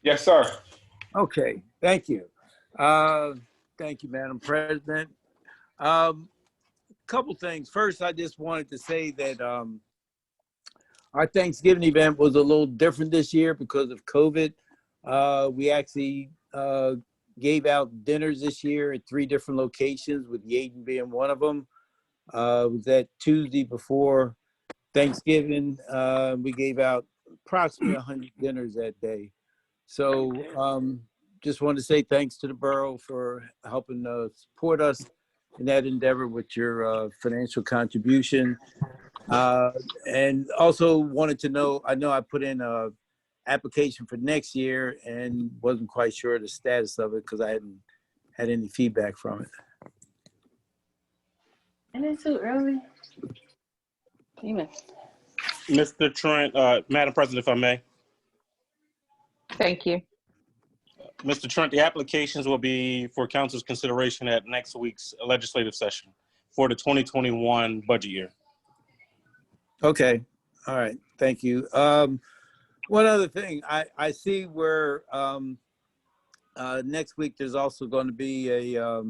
Yes, sir. Okay, thank you. Uh, Thank you, Madam President. Couple things. First, I just wanted to say that our Thanksgiving event was a little different this year because of COVID. We actually gave out dinners this year at 3 different locations, with Yeadon being one of them. It was that Tuesday before Thanksgiving. We gave out approximately 100 dinners that day. So just want to say thanks to the borough for helping support us in that endeavor with your financial contribution. And also wanted to know, I know I put in a application for next year and wasn't quite sure of the status of it because I hadn't had any feedback from it. And it's too early. Amen. Mr. Trent, Madam President, if I may. Thank you. Mr. Trent, the applications will be for council's consideration at next week's legislative session for the 2021 budget year. Okay. All right. Thank you. One other thing, I see where next week there's also going to be a,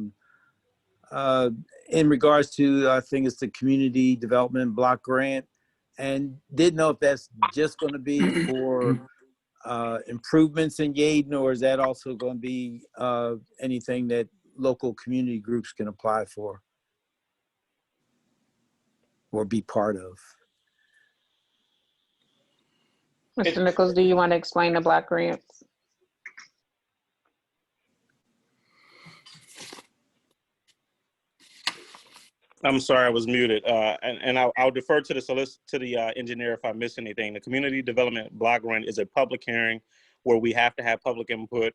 in regards to, I think it's the community development block grant, and didn't know if that's just going to be for improvements in Yeadon, or is that also going to be anything that local community groups can apply for or be part of? Mr. Nichols, do you want to explain the block grants? I'm sorry, I was muted. And I'll defer to the engineer if I miss anything. The community development block grant is a public hearing where we have to have public input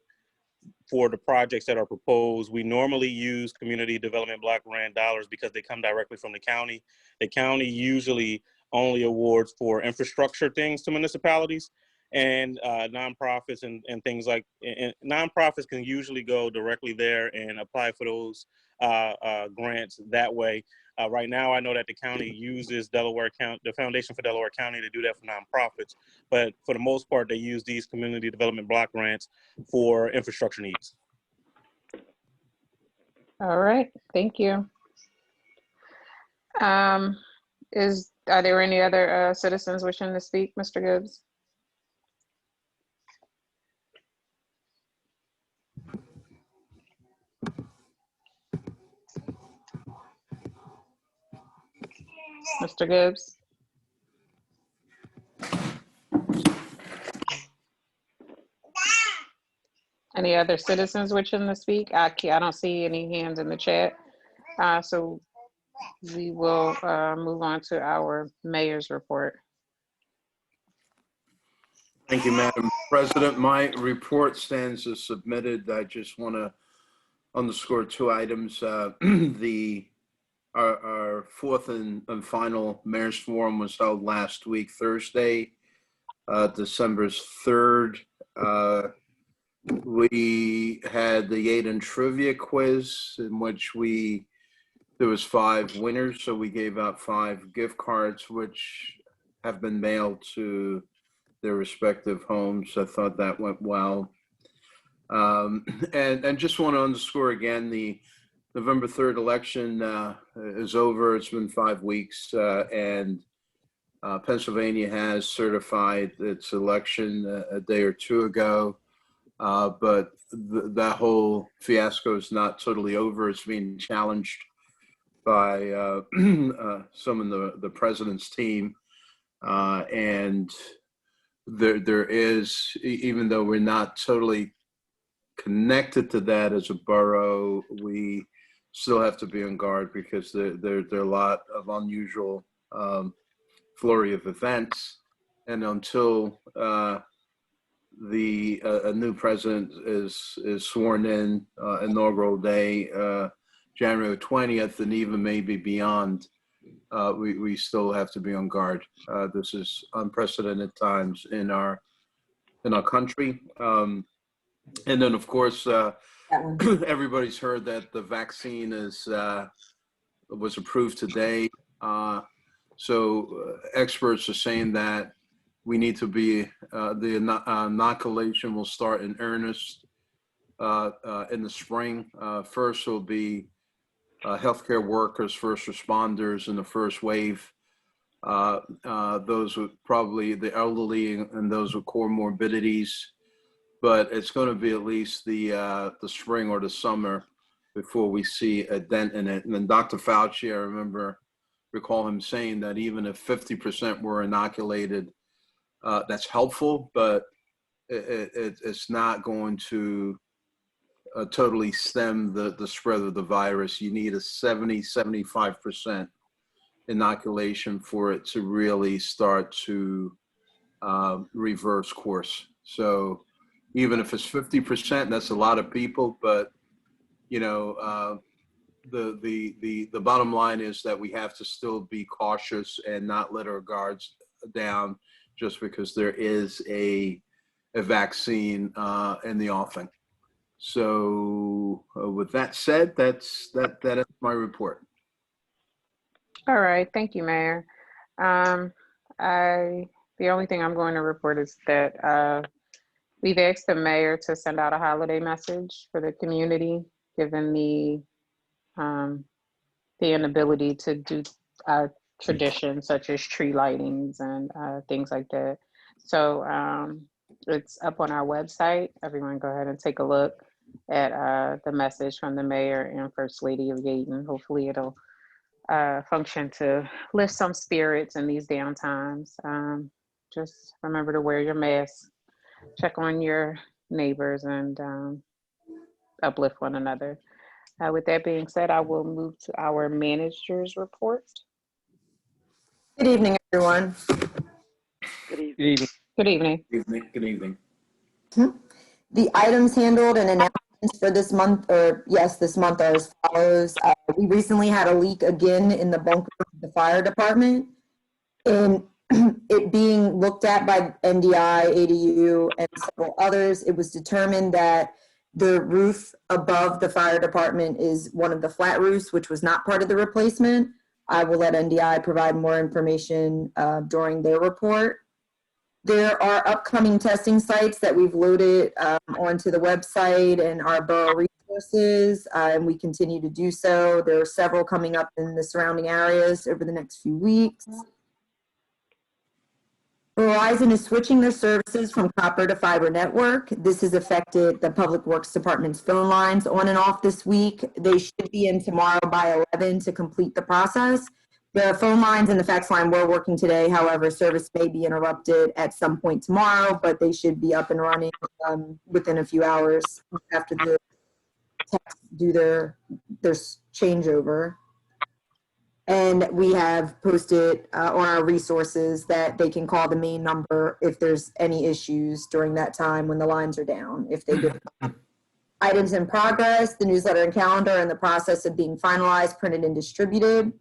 for the projects that are proposed. We normally use community development block grant dollars because they come directly from the county. The county usually only awards for infrastructure things to municipalities, and nonprofits and things like, and nonprofits can usually go directly there and apply for those grants that way. Right now, I know that the county uses the Foundation for Delaware County to do that for nonprofits, but for the most part, they use these community development block grants for infrastructure needs. All right, thank you. Are there any other citizens wishing to speak, Mr. Gibbs? Mr. Gibbs? Any other citizens wishing to speak? I don't see any hands in the chat. So we will move on to our mayor's report. Thank you, Madam President. My report stands as submitted. I just want to underscore 2 items. Our 4th and final mayor's forum was held last week, Thursday, December 3rd. We had the Yeadon trivia quiz in which there was 5 winners. So we gave out 5 gift cards, which have been mailed to their respective homes. I thought that went well. And just want to underscore again, the November 3rd election is over. It's been 5 weeks, and Pennsylvania has certified its election a day or 2 ago. But that whole fiasco is not totally over. It's being challenged by some of the president's team. And there is, even though we're not totally connected to that as a borough, we still have to be on guard because there are a lot of unusual flurry of events. And until a new president is sworn in inaugural day, January 20th, and even maybe beyond, we still have to be on guard. This is unprecedented times in our country. And then, of course, everybody's heard that the vaccine was approved today. So experts are saying that we need to be, the inoculation will start in earnest in the spring. First will be healthcare workers, first responders in the first wave. Those with probably the elderly and those with comorbidities. But it's going to be at least the spring or the summer before we see a dent in it. And then Dr. Fauci, I recall him saying that even if 50% were inoculated, that's helpful, but it's not going to totally stem the spread of the virus. You need a 75% inoculation for it to really start to reverse course. So even if it's 50%, that's a lot of people, but you know, the bottom line is that we have to still be cautious and not let our guards down just because there is a vaccine in the offing. So with that said, that is my report. All right, thank you, Mayor. The only thing I'm going to report is that we've asked the mayor to send out a holiday message for the community, given the inability to do traditions such as tree lightings and things like that. So it's up on our website. Everyone go ahead and take a look at the message from the mayor and First Lady of Yeadon. Hopefully it'll function to lift some spirits in these down times. Just remember to wear your mask, check on your neighbors, and uplift one another. With that being said, I will move to our manager's report. Good evening, everyone. Good evening. Good evening. Good evening. Good evening. The items handled and announcements for this month, this month are as follows. We recently had a leak again in the bunker of the fire department, and it being looked at by NDI, ADU, and several others. It was determined that the roof above the fire department is one of the flat roofs, which was not part of the replacement. I will let NDI provide more information during their report. There are upcoming testing sites that we've loaded onto the website and our borough resources, and we continue to do so. There are several coming up in the surrounding areas over the next few weeks. Verizon is switching their services from copper to fiber network. This has affected the Public Works Department's phone lines on and off this week. They should be in tomorrow by 11 to complete the process. The phone lines and the fax line were working today. However, service may be interrupted at some point tomorrow, but they should be up and running within a few hours after the techs do their changeover. And we have posted on our resources that they can call the main number if there's any issues during that time when the lines are down, if they do. Items in progress, the newsletter and calendar are in the process of being finalized, printed, and distributed.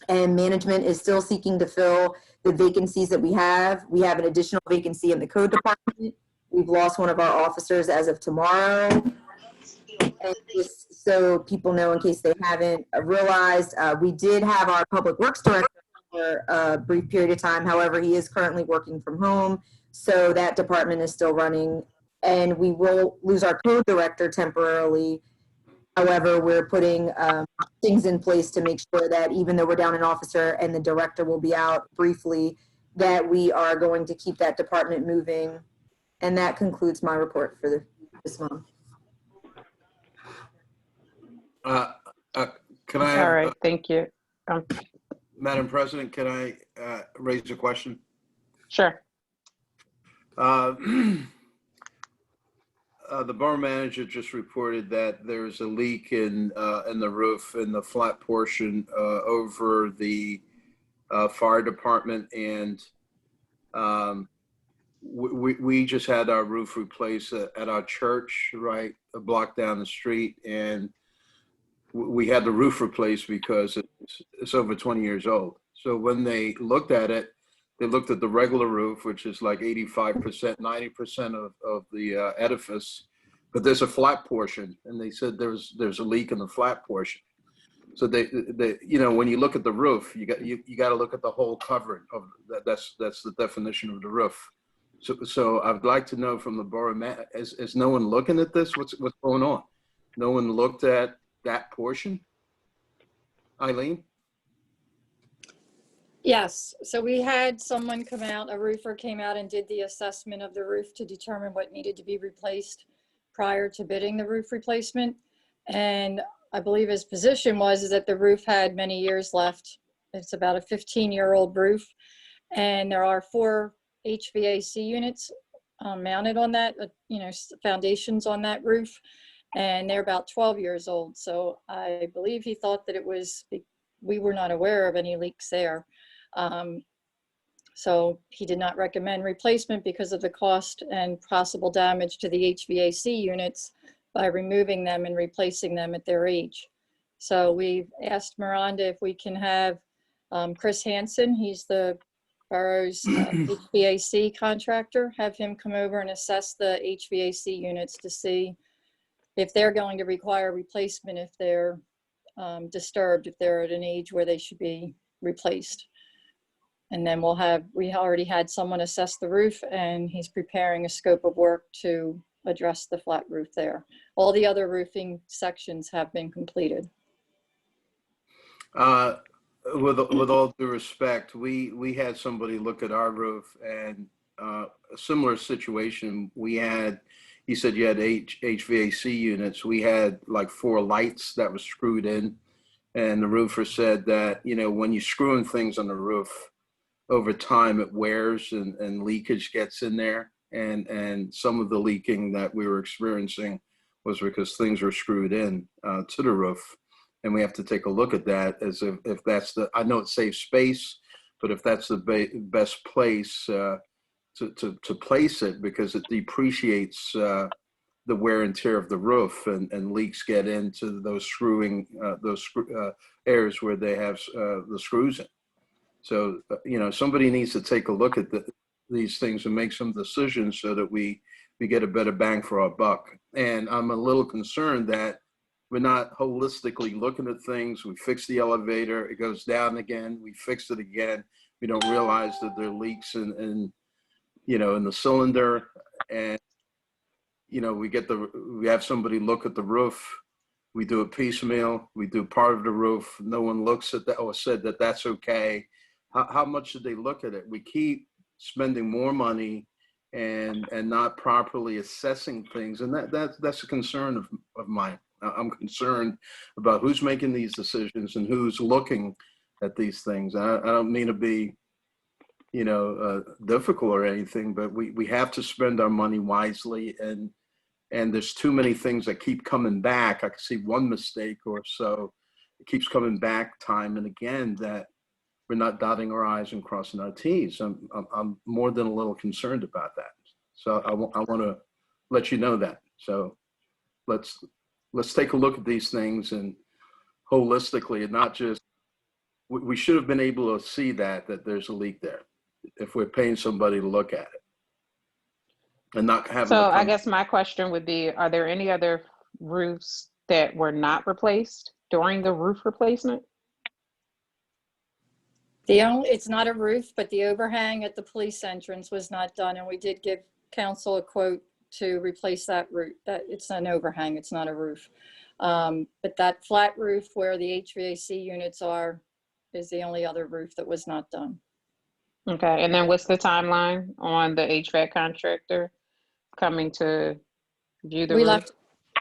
And management is still seeking to fill the vacancies that we have. We have an additional vacancy in the code department. We've lost one of our officers as of tomorrow. And just so people know, in case they haven't realized, we did have our public works director for a brief period of time. However, he is currently working from home, so that department is still running. And we will lose our code director temporarily. However, we're putting things in place to make sure that even though we're down an officer and the director will be out briefly, that we are going to keep that department moving. And that concludes my report for this month. Can I? All right, thank you. Madam President, can I raise a question? Sure. The borough manager just reported that there's a leak in the roof in the flat portion over the fire department, and we just had our roof replaced at our church, right a block down the street, and we had the roof replaced because it's over 20 years old. So when they looked at it, they looked at the regular roof, which is like 85%, 90% of the edifice, but there's a flat portion, and they said there's a leak in the flat portion. So they, you know, when you look at the roof, you got to look at the whole covering of that. That's the definition of the roof. So I'd like to know from the borough, is no one looking at this? What's going on? No one looked at that portion? Eileen? Yes, so we had someone come out, a roofer came out and did the assessment of the roof to determine what needed to be replaced prior to bidding the roof replacement. And I believe his position was that the roof had many years left. It's about a 15-year-old roof. And there are 4 HVAC units mounted on that, foundations on that roof. And they're about 12 years old. So I believe he thought that we were not aware of any leaks there. So he did not recommend replacement because of the cost and possible damage to the HVAC units by removing them and replacing them at their age. So we've asked Miranda if we can have Chris Hansen, he's the borough's HVAC contractor, have him come over and assess the HVAC units to see if they're going to require replacement, if they're disturbed, if they're at an age where they should be replaced. And then we already had someone assess the roof, and he's preparing a scope of work to address the flat roof there. All the other roofing sections have been completed. With all due respect, we had somebody look at our roof, and a similar situation. He said you had HVAC units. We had like 4 lights that were screwed in, and the roofer said that, you know, when you're screwing things on the roof, over time it wears and leakage gets in there. And some of the leaking that we were experiencing was because things were screwed in to the roof. And we have to take a look at that as if that's I know it saves space, but if that's the best place to place it, because it depreciates the wear and tear of the roof, and leaks get into those areas where they have the screws in. So, you know, somebody needs to take a look at these things and make some decisions so that we get a better bang for our buck. And I'm a little concerned that we're not holistically looking at things. We fix the elevator, it goes down again, we fix it again. We don't realize that there are leaks in the cylinder. And, you know, we have somebody look at the roof. We do it piecemeal. We do part of the roof. No one looks at that or said that that's okay. How much did they look at it? We keep spending more money and not properly assessing things. And that's a concern of mine. I'm concerned about who's making these decisions and who's looking at these things. I don't mean to be, difficult or anything, but we have to spend our money wisely, and there's too many things that keep coming back. I can see one mistake or so. It keeps coming back time and again that we're not dotting our I's and crossing our T's. I'm more than a little concerned about that. So I want to let you know that. So let's take a look at these things and holistically, and not just, we should have been able to see that there's a leak there if we're paying somebody to look at it and not having. So I guess my question would be, are there any other roofs that were not replaced during the roof replacement? It's not a roof, but the overhang at the police entrance was not done, and we did give council a quote to replace that roof. That it's an overhang, it's not a roof. But that flat roof where the HVAC units are is the only other roof that was not done. Okay, and then what's the timeline on the HVAC contractor coming to view the roof?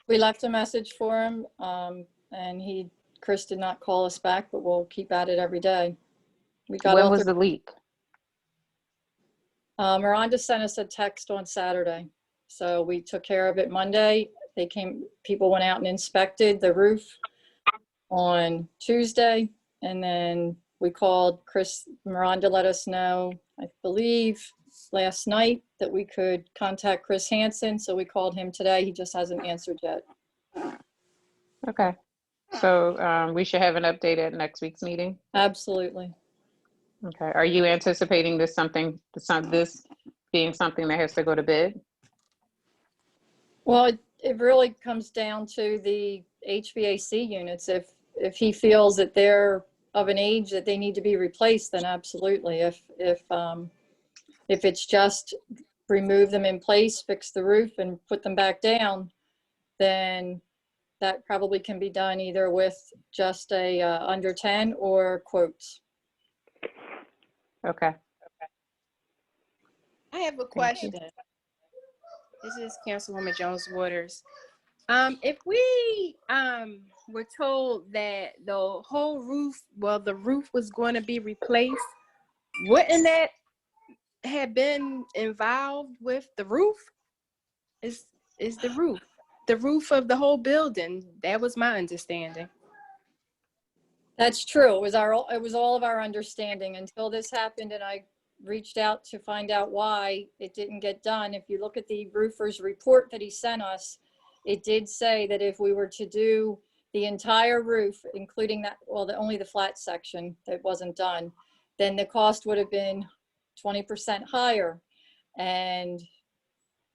We left a message for him, and Chris did not call us back, but we'll keep at it every day. When was the leak? Miranda sent us a text on Saturday. So we took care of it Monday. People went out and inspected the roof on Tuesday. And then we called Chris. Miranda let us know, I believe last night, that we could contact Chris Hansen. So we called him today. He just hasn't answered yet. Okay. So we should have an update at next week's meeting? Absolutely. Okay. Are you anticipating this being something that has to go to bid? Well, it really comes down to the HVAC units. If if he feels that they're of an age that they need to be replaced, then absolutely. If it's just remove them in place, fix the roof and put them back down, then that probably can be done either with just a under 10 or quotes. Okay. I have a question. This is Councilwoman Jones Waters. If we were told that the whole roof, well, the roof was going to be replaced, wouldn't that have been involved with the roof? Is the roof of the whole building? That was my understanding. That's true. It was all of our understanding until this happened, and I reached out to find out why it didn't get done. If you look at the roofer's report that he sent us, it did say that if we were to do the entire roof, including that, well, only the flat section that wasn't done, then the cost would have been 20% higher. And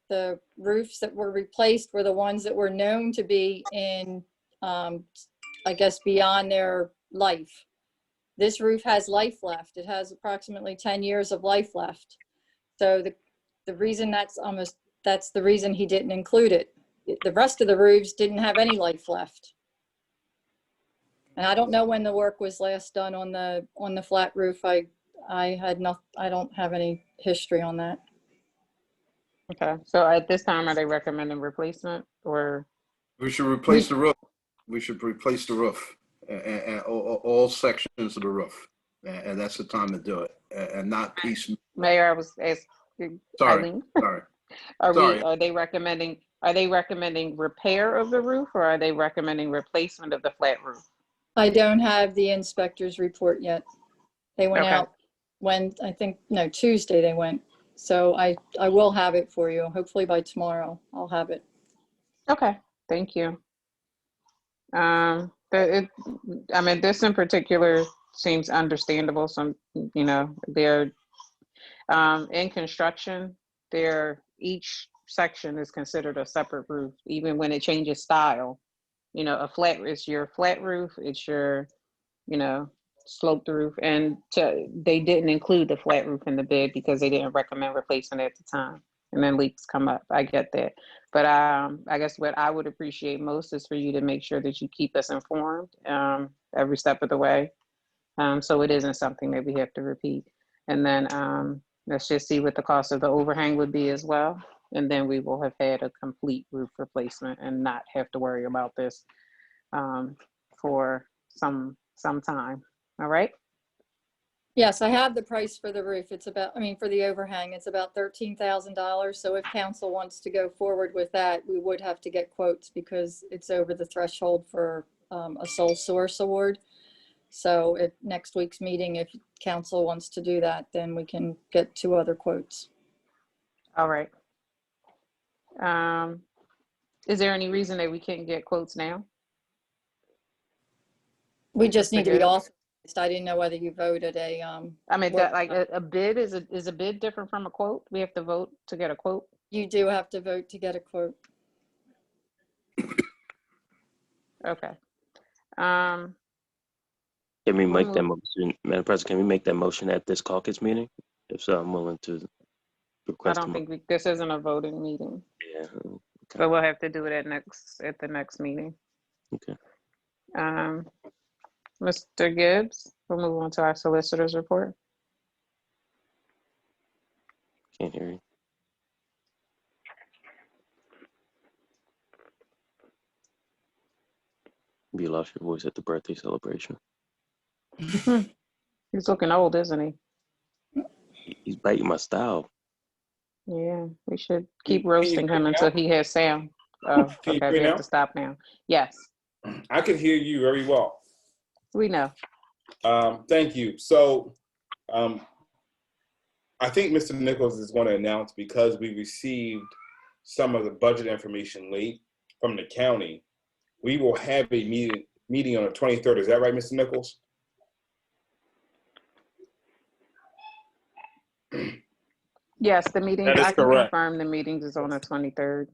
the roofs that were replaced were the ones that were known to be in, I guess, beyond their life. This roof has life left. It has approximately 10 years of life left. So the reason that's the reason he didn't include it. The rest of the roofs didn't have any life left. And I don't know when the work was last done on the flat roof. I don't have any history on that. Okay. So at this time, are they recommending replacement or? We should replace the roof. We should replace the roof and all sections of the roof. And that's the time to do it and not piecemeal. Mayor, I was asking. Sorry, Eileen. sorry. Are they recommending repair of the roof or are they recommending replacement of the flat roof? I don't have the inspector's report yet. They went Okay. out Tuesday they went. So I will have it for you. Hopefully by tomorrow I'll have it. Okay, thank you. This in particular seems understandable. Some, they're in construction, each section is considered a separate roof, even when it changes style. It's your flat roof, it's your, sloped roof, and they didn't include the flat roof in the bid because they didn't recommend replacement at the time. And then leaks come up. I get that. But I guess what I would appreciate most is for you to make sure that you keep us informed every step of the way. So it isn't something that we have to repeat. And then let's just see what the cost of the overhang would be as well. And then we will have had a complete roof replacement and not have to worry about this for some time. All right. Yes, I have the price for the roof. For the overhang, it's about $13,000. So if council wants to go forward with that, we would have to get quotes because it's over the threshold for a sole source award. So at next week's meeting, if council wants to do that, then we can get 2 other quotes. All right. Is there any reason that we can't get quotes now? We just need to be Good. authorized. I didn't know whether you voted a. A bid is a bid different from a quote? We have to vote to get a quote? You do have to vote to get a quote. Okay. Can we make that motion, Madam President? Can we make that motion at this caucus meeting? If so, I'm willing to request. I don't think this isn't a voting meeting. Yeah. Okay. So we'll have to do it at the next meeting. Okay. Mr. Gibbs, we'll move on to our solicitor's report. Can't hear you. You lost your voice at the birthday celebration. He's looking old, isn't he? He's biting my style. Yeah, we should keep roasting him until he has sound. Oh, okay, we have to stop now. Yes, I can hear you very well. we know. Thank you. So I think Mr. Nichols is going to announce, because we received some of the budget information late from the county, we will have a meeting on the 23rd. Is that right, Mr. Nichols? Yes, the meeting, That is I can correct. confirm the meetings is on the 23rd.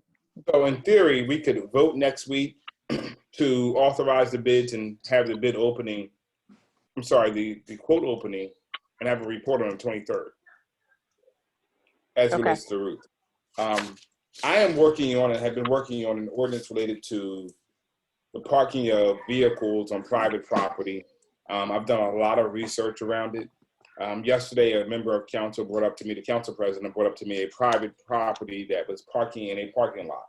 So in theory, we could vote next week to to authorize the bids and have the bid opening, I'm sorry, the quote opening, and have a report on the 23rd as it Okay. relates to the roof. I am working on and have been working on an ordinance related to the parking of vehicles on private property. I've done a lot of research around it. Yesterday, a member of council brought up to me, the council president brought up to me a private property that was parking in a parking lot.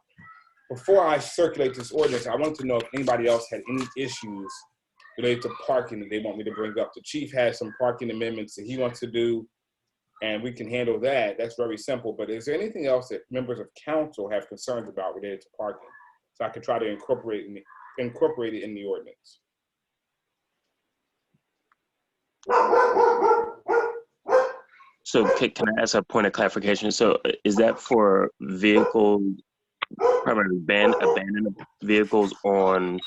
Before I circulate this ordinance, I wanted to know if anybody else had any issues related to parking that they want me to bring up. The chief has some parking amendments that he wants to do, and we can handle that. That's very simple. But is there anything else that members of council have concerns about related to parking? So I can try to incorporate it in the ordinance. So can I ask a point of clarification? So is that for vehicles, primarily abandoned vehicles on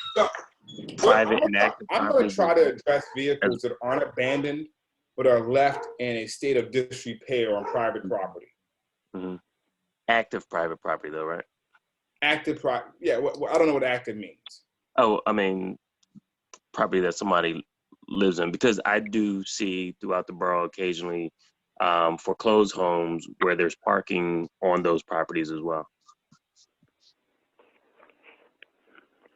private and active I'm going to properties? try to address vehicles that aren't abandoned, but are left in a state of disrepair on private property. Mm-hmm. Active private property though, right? Active, yeah, I don't know what active means. Oh, I mean, property that somebody lives in, because I do see throughout the borough occasionally foreclosed homes where there's parking on those properties as well.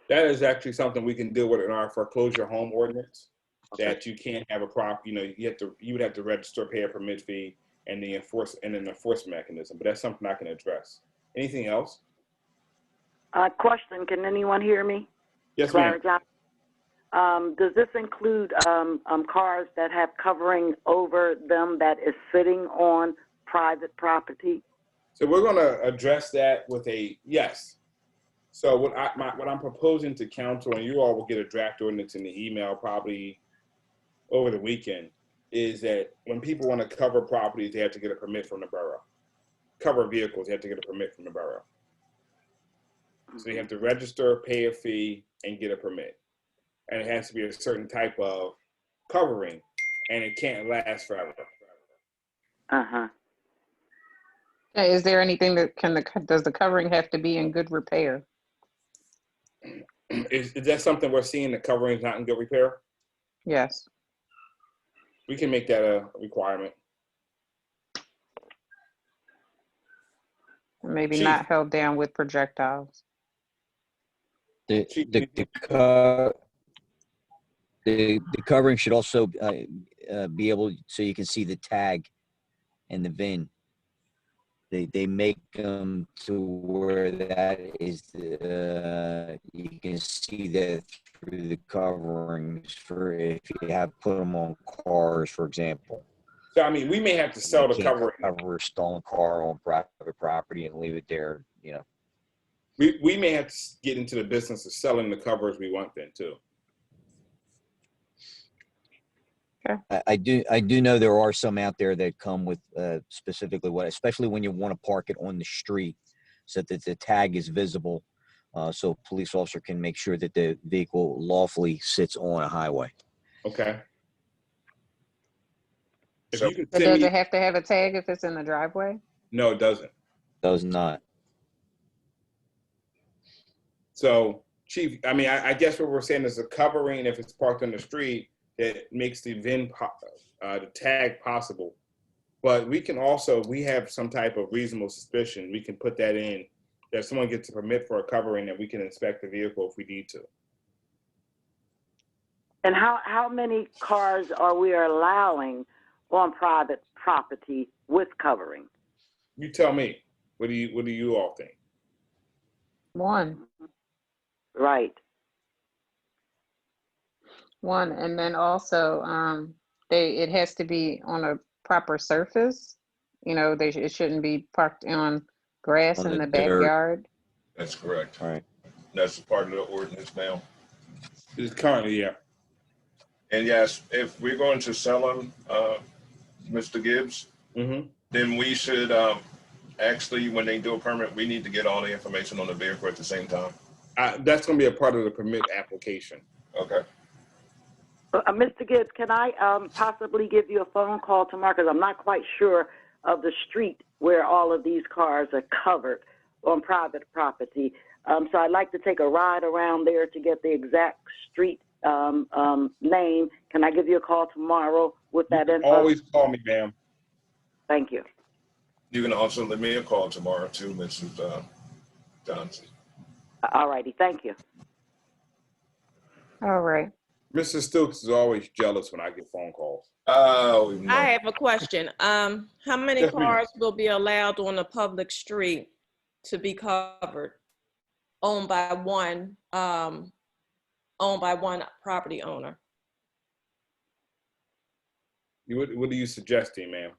That is actually something we can deal with in our foreclosure home ordinance. Okay. That you can't have a property, you would have to register, pay a permit fee, and an enforcement mechanism. But that's something I can address. Anything else? Question, can anyone hear me? Yes, ma'am. Does this include cars that have covering over them that is sitting on private property? So we're going to address that with a yes. So what I'm proposing to council, and you all will get a draft ordinance in the email probably over the weekend, is that when people want to cover properties, they have to get a permit from the borough. Cover vehicles, they have to get a permit from the borough. So they have to register, pay a fee, and get a permit. And it has to be a certain type of covering, and it can't last forever. Uh-huh. Is there anything that does the covering have to be in good repair? Is that something we're seeing, the covering is not in good repair? Yes. We can make that a requirement. Maybe Chief. not held down with projectiles. The covering should also be able, so you can see the tag and the VIN. They make them to where that is, you can see that through the coverings for if you have put them on cars, for example. So, I mean, we may have to sell the covering. Cover a stolen car on private property and leave it there, We may have to get into the business of selling the covers we want then too. Okay. I do know there are some out there that come with specifically especially when you want to park it on the street so that the tag is visible, so a police officer can make sure that the vehicle lawfully sits on a highway. Okay. If So, you can but send does me, it have to have a tag if it's in the driveway? no, it doesn't. Does not. So, Chief, I mean, I guess what we're saying is a covering, if it's parked on the street, that makes the VIN, the tag possible. But we can also, we have some type of reasonable suspicion. We can put that in, that if someone gets a permit for a covering, that we can inspect the vehicle if we need to. And how many cars are we allowing on private property with covering? You tell me. What do you all think? One. Right. One, and then also it has to be on a proper surface. It shouldn't be parked on grass in the backyard. That's correct. All right. That's part of the ordinance now. It's currently, yeah. And yes, if we're going to sell them, Mr. Gibbs, then we should actually, when they do a permit, we need to get all the information on the vehicle at the same time. That's going to be a part of the permit application. Okay. Mr. Gibbs, can I possibly give you a phone call tomorrow? Because I'm not quite sure of the street where all of these cars are covered on private property. So I'd like to take a ride around there to get the exact street name. Can I give you a call tomorrow with that info? Always call me, ma'am. Thank you. You can also let me a call tomorrow too, Mrs. Johnson. All righty. Thank you. All right. Mr. Stokes is always jealous when I get phone calls. Oh, no. I have a question. How many Yes, ma'am. cars will be allowed on a public street to be covered, owned by one property owner? What are you suggesting, ma'am?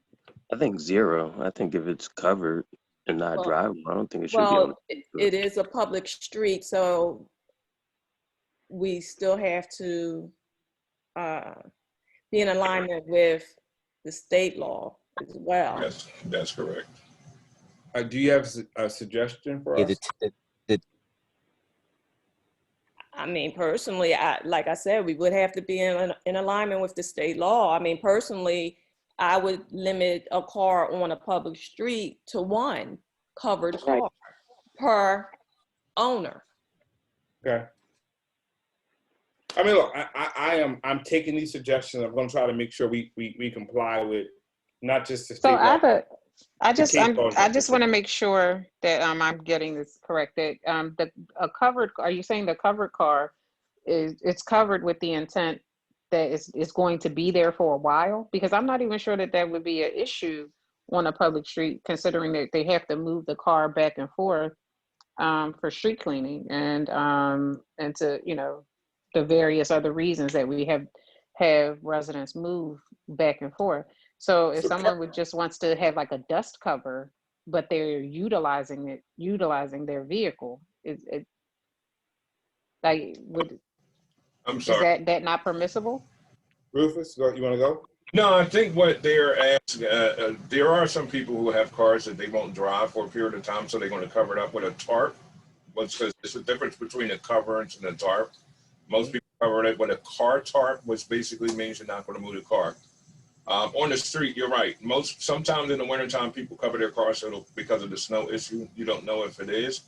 I think 0. I think if it's covered and not Well- drivable, I don't think it should be on. Well, it is a public street, so we still have to be in alignment with the state law as well. Yes, that's correct. Do you have a suggestion for Yeah, us? I mean, personally, like I said, we would have to be in alignment with the state law. I mean, personally, I would limit a car on a public street to one covered car per owner. Okay. I mean, look, I'm taking these suggestions. I'm going to try to make sure we comply with not just the state So law. I just want to make sure that I'm getting this correct. That are you saying the covered car it's covered with the intent that it's going to be there for a while? Because I'm not even sure that would be an issue on a public street, considering that they have to move the car back and forth for street cleaning and to, you know, the various other reasons that we have residents move back and forth. So if someone would just wants to have like a dust cover, but they're utilizing their vehicle, I'm sorry. Is that not permissible? Rufus, you want to go? No, I think what they're asking, there are some people who have cars that they won't drive for a period of time, so they're going to cover it up with a tarp. Because there's a difference between a coverage and a tarp. Most people cover it with a car tarp, which basically means you're not going to move the car. On the street, you're right. Sometimes in the wintertime, people cover their cars because of the snow issue. You don't know if it is.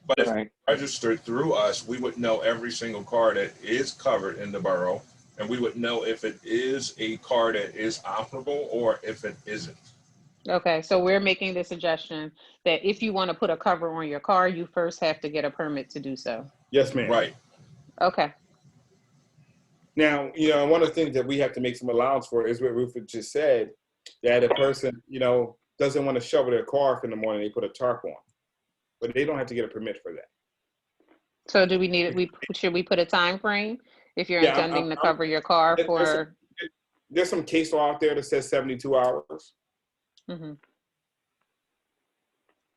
But if it's registered through us, we would know every single car that is covered in the borough. And we would know if it is a car that is operable or if it isn't. Okay, so we're making the suggestion that if you want to put a cover on your car, you first have to get a permit to do so. Yes, ma'am. Right. Okay. Now, you know, one of the things that we have to make some allowance for is what Rufus just said, that a person, you know, doesn't want to shovel their car off in the morning, they put a tarp on. But they don't have to get a permit for that. So do we need should we put a time frame if you're intending to cover your car for? There's some case law out there that says 72 hours. Mm-hmm.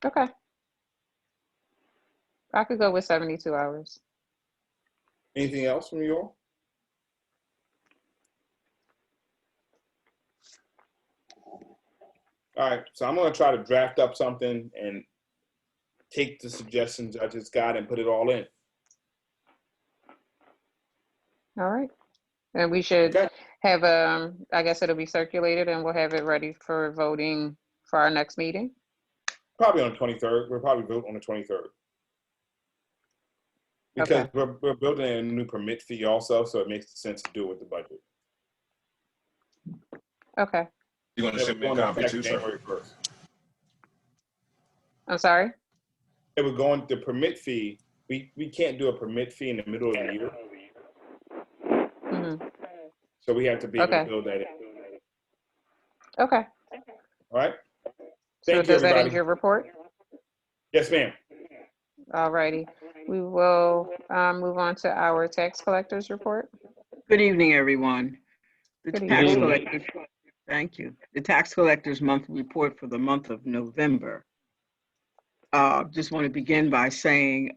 Okay. I could go with 72 hours. Anything else from you all? All right, so I'm going to try to draft up something and take the suggestions I just got and put it all in. All right. And we should have I guess it'll be circulated and we'll have it ready for voting for our next meeting. Probably on the 23rd. We'll probably vote on the 23rd. Because we're building a new permit fee also, so it makes sense to do it with the budget. Okay. You want to send me a copy too, sir? I'm sorry? It would go on the permit fee. We can't do a permit fee in the middle of the year. Mm-hmm. So we have to be able to build that in. Okay. All right. So does that end your report? Yes, ma'am. All righty. We will move on to our tax collectors report. Good evening, everyone. Good Tax evening. collectors, thank you. The tax collectors monthly report for the month of November. Just want to begin by saying,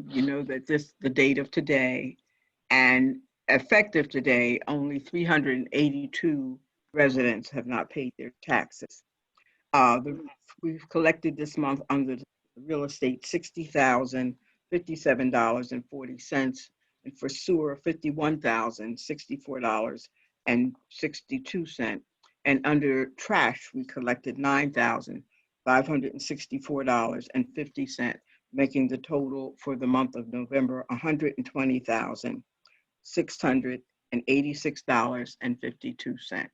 you know, that the date of today and effective today, only 382 residents have not paid their taxes. We've collected this month under the real estate $60,057.40, and for sewer $51,064.62. And under trash, we collected $9,564.50, making the total for the month of November $120,686.52.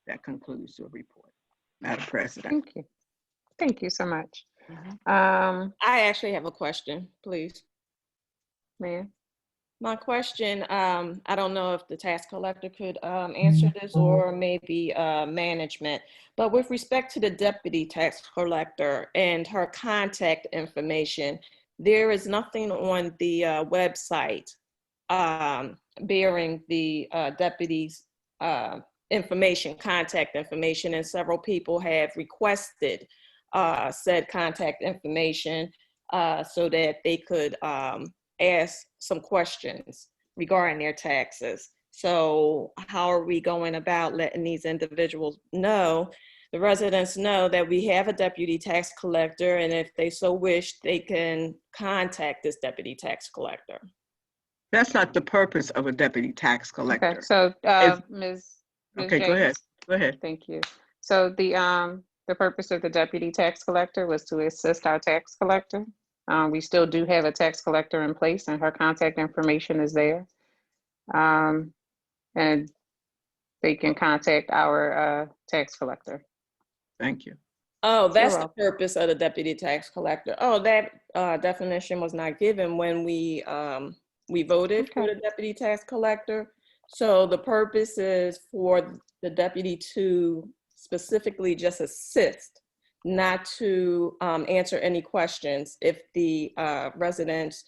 That concludes the report, Madam President. Thank you. Thank you so much. I actually have a question, please. Ma'am. My question, I don't know if the tax collector could answer this or maybe management, but with respect to the deputy tax collector and her contact information, there is nothing on the website bearing the deputy's information, contact information, and several people have requested said contact information so that they could ask some questions regarding their taxes. So how are we going about letting these individuals know, the residents know, that we have a deputy tax collector, and if they so wish, they can contact this deputy tax collector? That's not the purpose of a deputy tax collector. Okay, so Ms. Okay, James, go ahead. Go ahead. Thank you. So the purpose of the deputy tax collector was to assist our tax collector. We still do have a tax collector in place, and her contact information is there. And they can contact our tax collector. Thank you. Oh, that's You're the purpose of the deputy tax collector. Oh, that definition was not given when we voted for the deputy tax collector. So the purpose is for the deputy to specifically just assist, not to answer any questions if the residents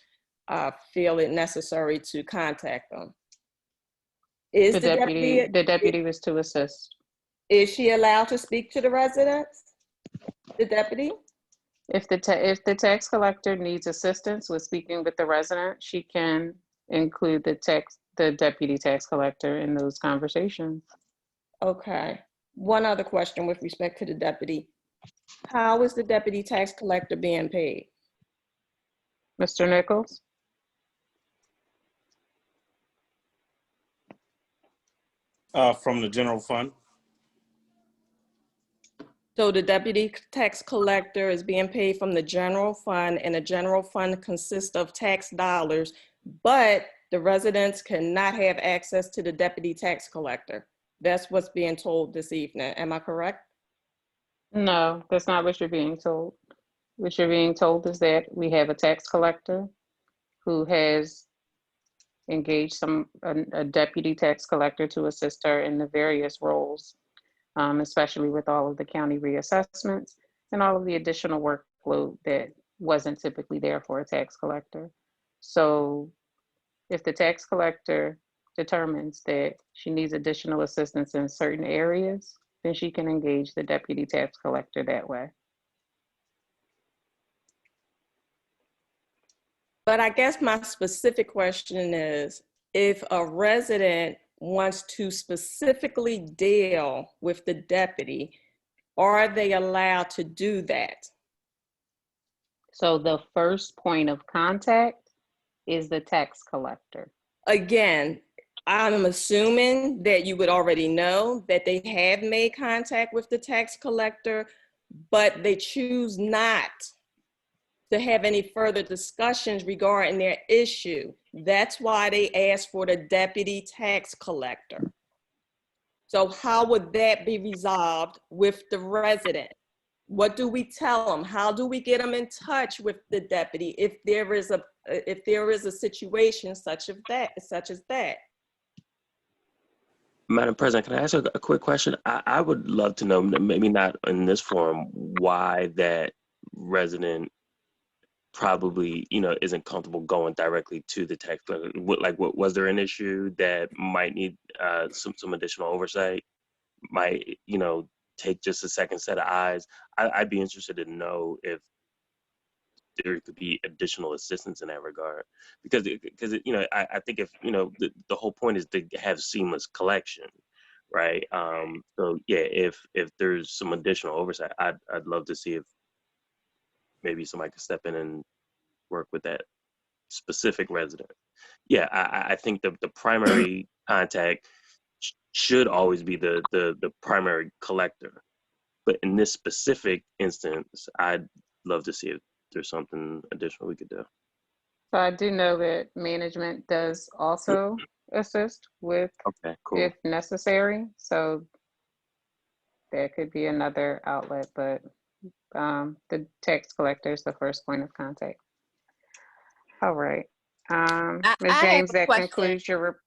feel it necessary to contact them. Is the deputy was to assist. Is she allowed to speak to the residents? The deputy? If the tax collector needs assistance with speaking with the resident, she can include the deputy tax collector in those conversations. Okay. One other question with respect to the deputy. How is the deputy tax collector being paid? Mr. Nichols? From the general fund. So the deputy tax collector is being paid from the general fund, and the general fund consists of tax dollars, but the residents cannot have access to the deputy tax collector. That's what's being told this evening. Am I correct? No, that's not what you're being told. What you're being told is that we have a tax collector who has engaged a deputy tax collector to assist her in the various roles, especially with all of the county reassessments and all of the additional workload that wasn't typically there for a tax collector. So if the tax collector determines that she needs additional assistance in certain areas, then she can engage the deputy tax collector that way. But I guess my specific question is, if a resident wants to specifically deal with the deputy, are they allowed to do that? So the first point of contact is the tax collector. Again, I'm assuming that you would already know that they have made contact with the tax collector, but they choose not to have any further discussions regarding their issue. That's why they asked for the deputy tax collector. So how would that be resolved with the resident? What do we tell them? How do we get them in touch with the deputy if there is a situation such as that? Madam President, can I ask a quick question? I would love to know, maybe not in this forum, why that resident probably, isn't comfortable going directly to the tax collector. What was there an issue that might need some additional oversight? Might, take just a second set of eyes? I'd be interested to know if there could be additional assistance in that regard, because I think if the whole point is to have seamless collection, right? So yeah, if there's some additional oversight, I'd love to see if maybe somebody could step in and work with that specific resident. Yeah, I think the primary contact should always be the primary collector, but in this specific instance, I'd love to see if there's something additional we could do. So I do know that management does also assist with Okay, cool. if necessary. So that could be another outlet, but the tax collector is the first point of contact. All right. Ms. I have James, a that question. concludes your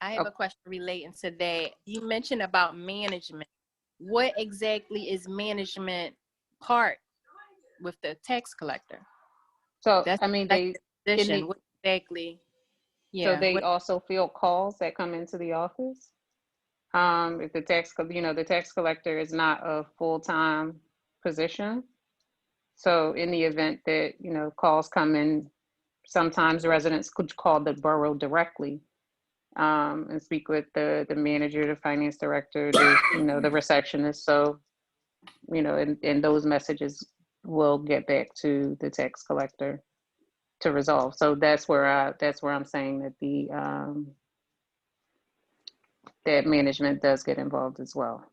I have a question relating to that. You mentioned about management. What exactly is management part with the tax collector? so That's I mean like they the in position. the What exactly? so Yeah. they What, also field calls that come into the office. If the the tax collector is not a full-time position. So in the event that, calls come in, sometimes residents could call the borough directly and speak with the manager, the finance director, the receptionist. So, and those messages will get back to the tax collector to resolve. So that's where I'm saying that that management does get involved as well.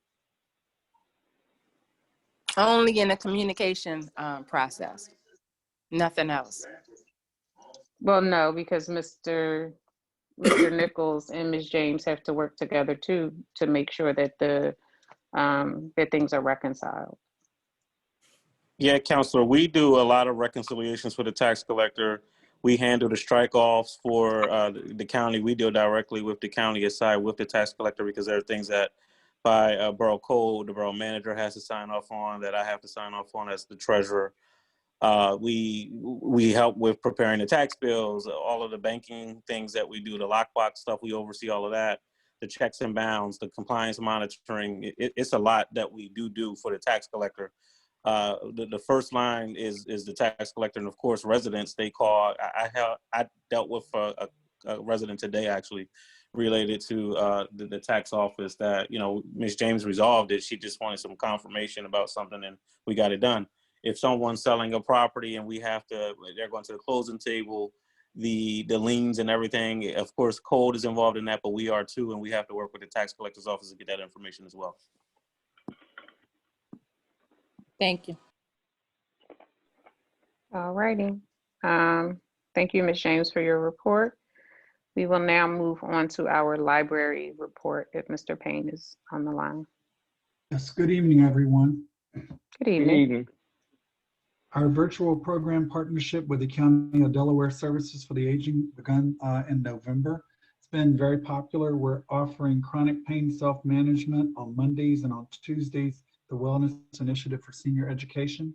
only in the communication process, nothing else. Well, no, because Mr. Nichols and Ms. James have to work together too to make sure that that things are reconciled. Yeah, Counselor, we do a lot of reconciliations for the tax collector. We handle the strike-offs for the county. We deal directly with the county aside with the tax collector because there are things that by borough code, the borough manager has to sign off on, that I have to sign off on as the treasurer. We help with preparing the tax bills, all of the banking things that we do, the lockbox stuff, we oversee all of that, the checks and bounds, the compliance monitoring. It's a lot that we do for the tax collector. The first line is the tax collector, and of course residents, they call. I dealt with a resident today actually related to the tax office that Ms. James resolved it. She just wanted some confirmation about something and we got it done. If someone's selling a property and they're going to the closing table, the liens and everything, of course code is involved in that, but we are too, and we have to work with the tax collector's office to get that information as well. Thank you. All righty. Thank you, Ms. James, for your report. We will now move on to our library report if Mr. Payne is on the line. Yes, good evening, everyone. Good evening. Our virtual program partnership with the County of Delaware Services for the Aging begun in November. It's been very popular. We're offering chronic pain self-management on Mondays and on Tuesdays, the Wellness Initiative for Senior Education.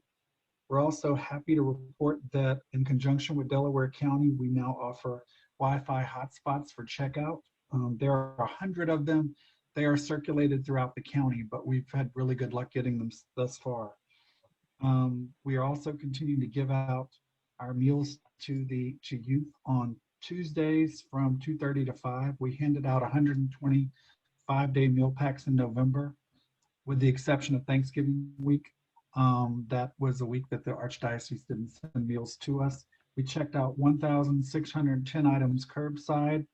We're also happy to report that in conjunction with Delaware County, we now offer Wi-Fi hotspots for checkout. There are 100 of them. They are circulated throughout the county, but we've had really good luck getting them thus far. We are also continuing to give out our meals to youth on Tuesdays from 2:30 to 5. We handed out 120 5-day meal packs in November, with the exception of Thanksgiving week. That was a week that the Archdiocese didn't send meals to us. We checked out 1,610 items curbside.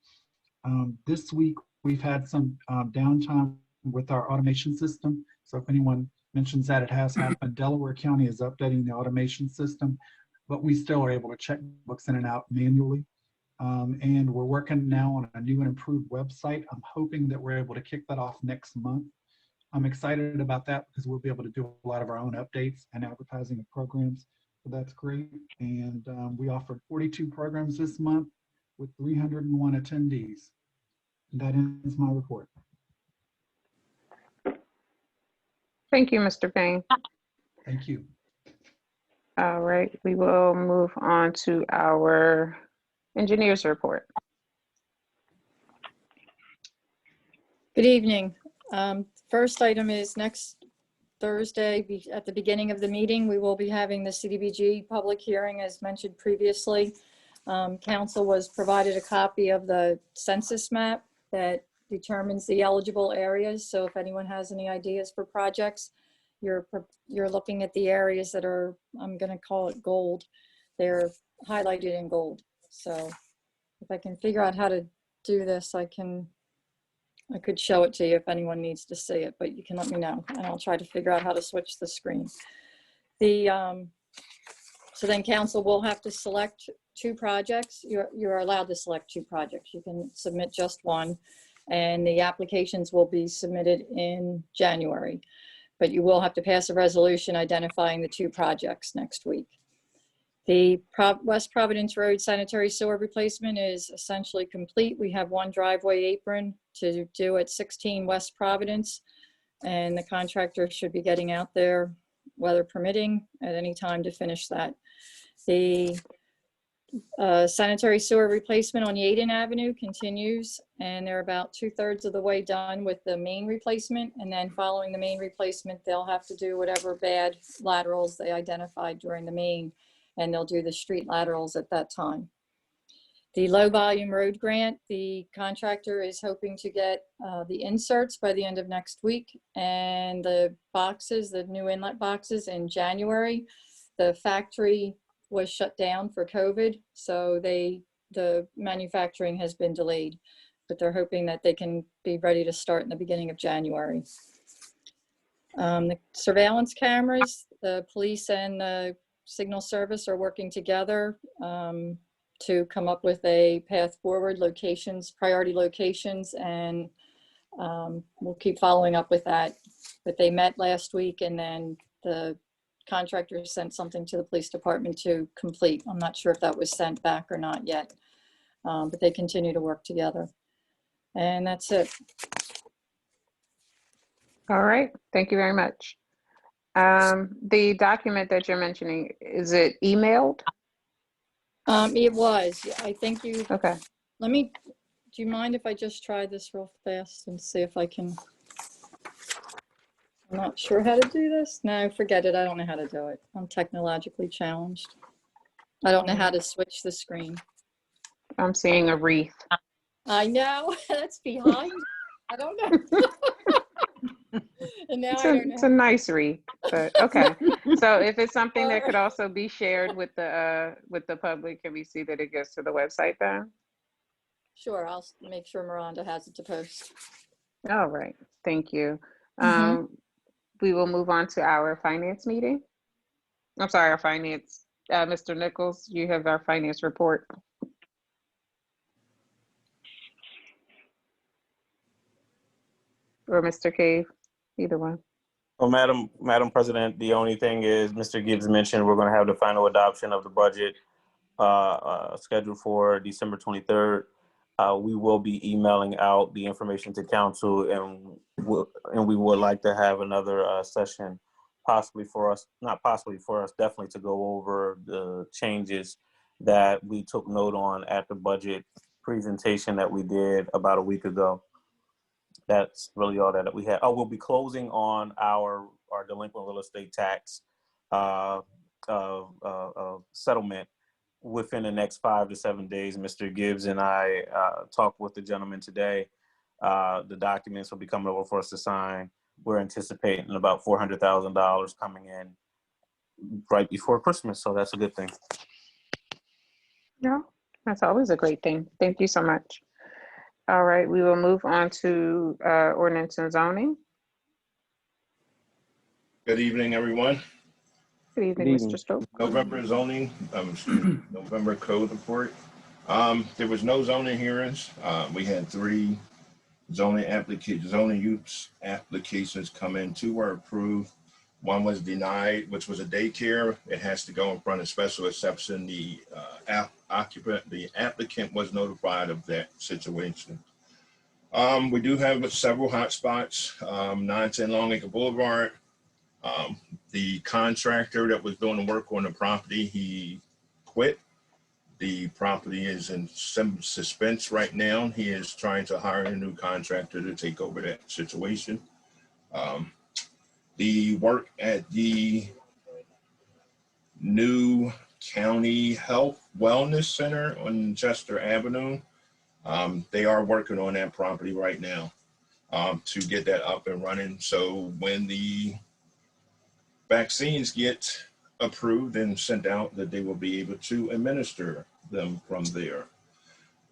This week, we've had some downtime with our automation system. So if anyone mentions that, it has happened. Delaware County is updating the automation system, but we still are able to check books in and out manually. And we're working now on a new and improved website. I'm hoping that we're able to kick that off next month. I'm excited about that because we'll be able to do a lot of our own updates and advertising of programs. So that's great. And we offered 42 programs this month with 301 attendees. And that ends my report. Thank you, Mr. Payne. Thank you. All right, we will move on to our engineer's report. Good evening. First item is next Thursday at the beginning of the meeting, we will be having the CDBG public hearing as mentioned previously. Council was provided a copy of the census map that determines the eligible areas. So if anyone has any ideas for projects, you're looking at the areas that are, I'm going to call it gold. They're highlighted in gold. So if I can figure out how to do this, I could show it to you if anyone needs to see it, but you can let me know and I'll try to figure out how to switch the screen. So So then council will have to select 2 projects. You're allowed to select 2 projects. You can submit just one, and the applications will be submitted in January. But you will have to pass a resolution identifying the 2 projects next week. The West Providence Road sanitary sewer replacement is essentially complete. We have 1 driveway apron to do at 16 West Providence, and the contractor should be getting out there, weather permitting, at any time to finish that. The sanitary sewer replacement on Yeadon Avenue continues, and they're about 2/3 of the way done with the main replacement. And then following the main replacement, they'll have to do whatever bad laterals they identified during the main, and they'll do the street laterals at that time. The low volume road grant, the contractor is hoping to get the inserts by the end of next week, and the boxes, the new inlet boxes, in January. The factory was shut down for COVID, so the manufacturing has been delayed, but they're hoping that they can be ready to start in the beginning of January. The surveillance cameras, the police and the signal service are working together to come up with a path forward, locations, priority locations, and we'll keep following up with that. But they met last week, and then the contractor sent something to the police department to complete. I'm not sure if that was sent back or not yet, but they continue to work together. And that's it. All right, thank you very much. The document that you're mentioning, is it emailed? It was, I think you, Okay. do you mind if I just try this real fast and see if I can? I'm not sure how to do this. No, forget it. I don't know how to do it. I'm technologically challenged. I don't know how to switch the screen. I'm seeing a wreath. I know, that's behind. I don't know. And now I don't know. It's a nice wreath, but okay. So if it's something that could also be shared with the public, can we see that it goes to the website then? Sure, I'll make sure Miranda has it to post. All right, thank you. Mhm. We will move on to our finance meeting. I'm sorry, our finance, Mr. Nichols, you have our finance report. Or Mr. Cave, either one. Well, Madam President, the only thing is Mr. Gibbs mentioned we're going to have the final adoption of the budget scheduled for December 23rd. We will be emailing out the information to council, and we would like to have another session, possibly for us, not possibly for us, definitely to go over the changes that we took note on at the budget presentation that we did about a week ago. That's really all that we had. Oh, we'll be closing on our delinquent real estate tax settlement within the next 5 to 7 days. Mr. Gibbs and I talked with the gentleman today. The documents will be coming over for us to sign. We're anticipating about $400,000 coming in right before Christmas, so that's a good thing. Yeah, that's always a great thing. Thank you so much. All right, we will move on to ordinance and zoning. Good evening, everyone. Good evening, Mr. Stokes. November zoning, November code report. There was no zoning hearings. We had 3 zoning use applications come in. 2 were approved. 1 was denied, which was a daycare. It has to go in front of special exception. The applicant was notified of that situation. We do have several hotspots. 910 Longacre Boulevard. The contractor that was doing the work on the property, he quit. The property is in some suspense right now. He is trying to hire a new contractor to take over that situation. The work at the new County Health Wellness Center on Chester Avenue, they are working on that property right now to get that up and running. So when the vaccines get approved and sent out, that they will be able to administer them from there.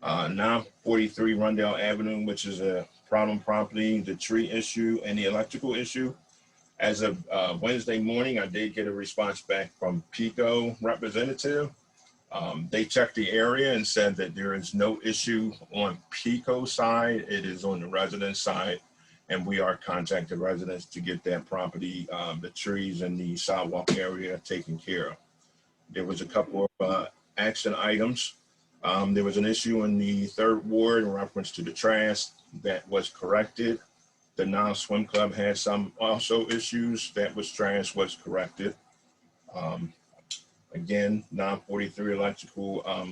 943 Rundell Avenue, which is a problem property, the tree issue and the electrical issue. As of Wednesday morning, I did get a response back from PICO representative. They checked the area and said that there is no issue on PICO side. It is on the resident side. And we are contacting residents to get that property, the trees and the sidewalk area taken care of. There was a couple of action items. There was an issue in the 3rd Ward in reference to the trash that was corrected. The non-swim club had some also issues that was trash was corrected. Again, 943 electrical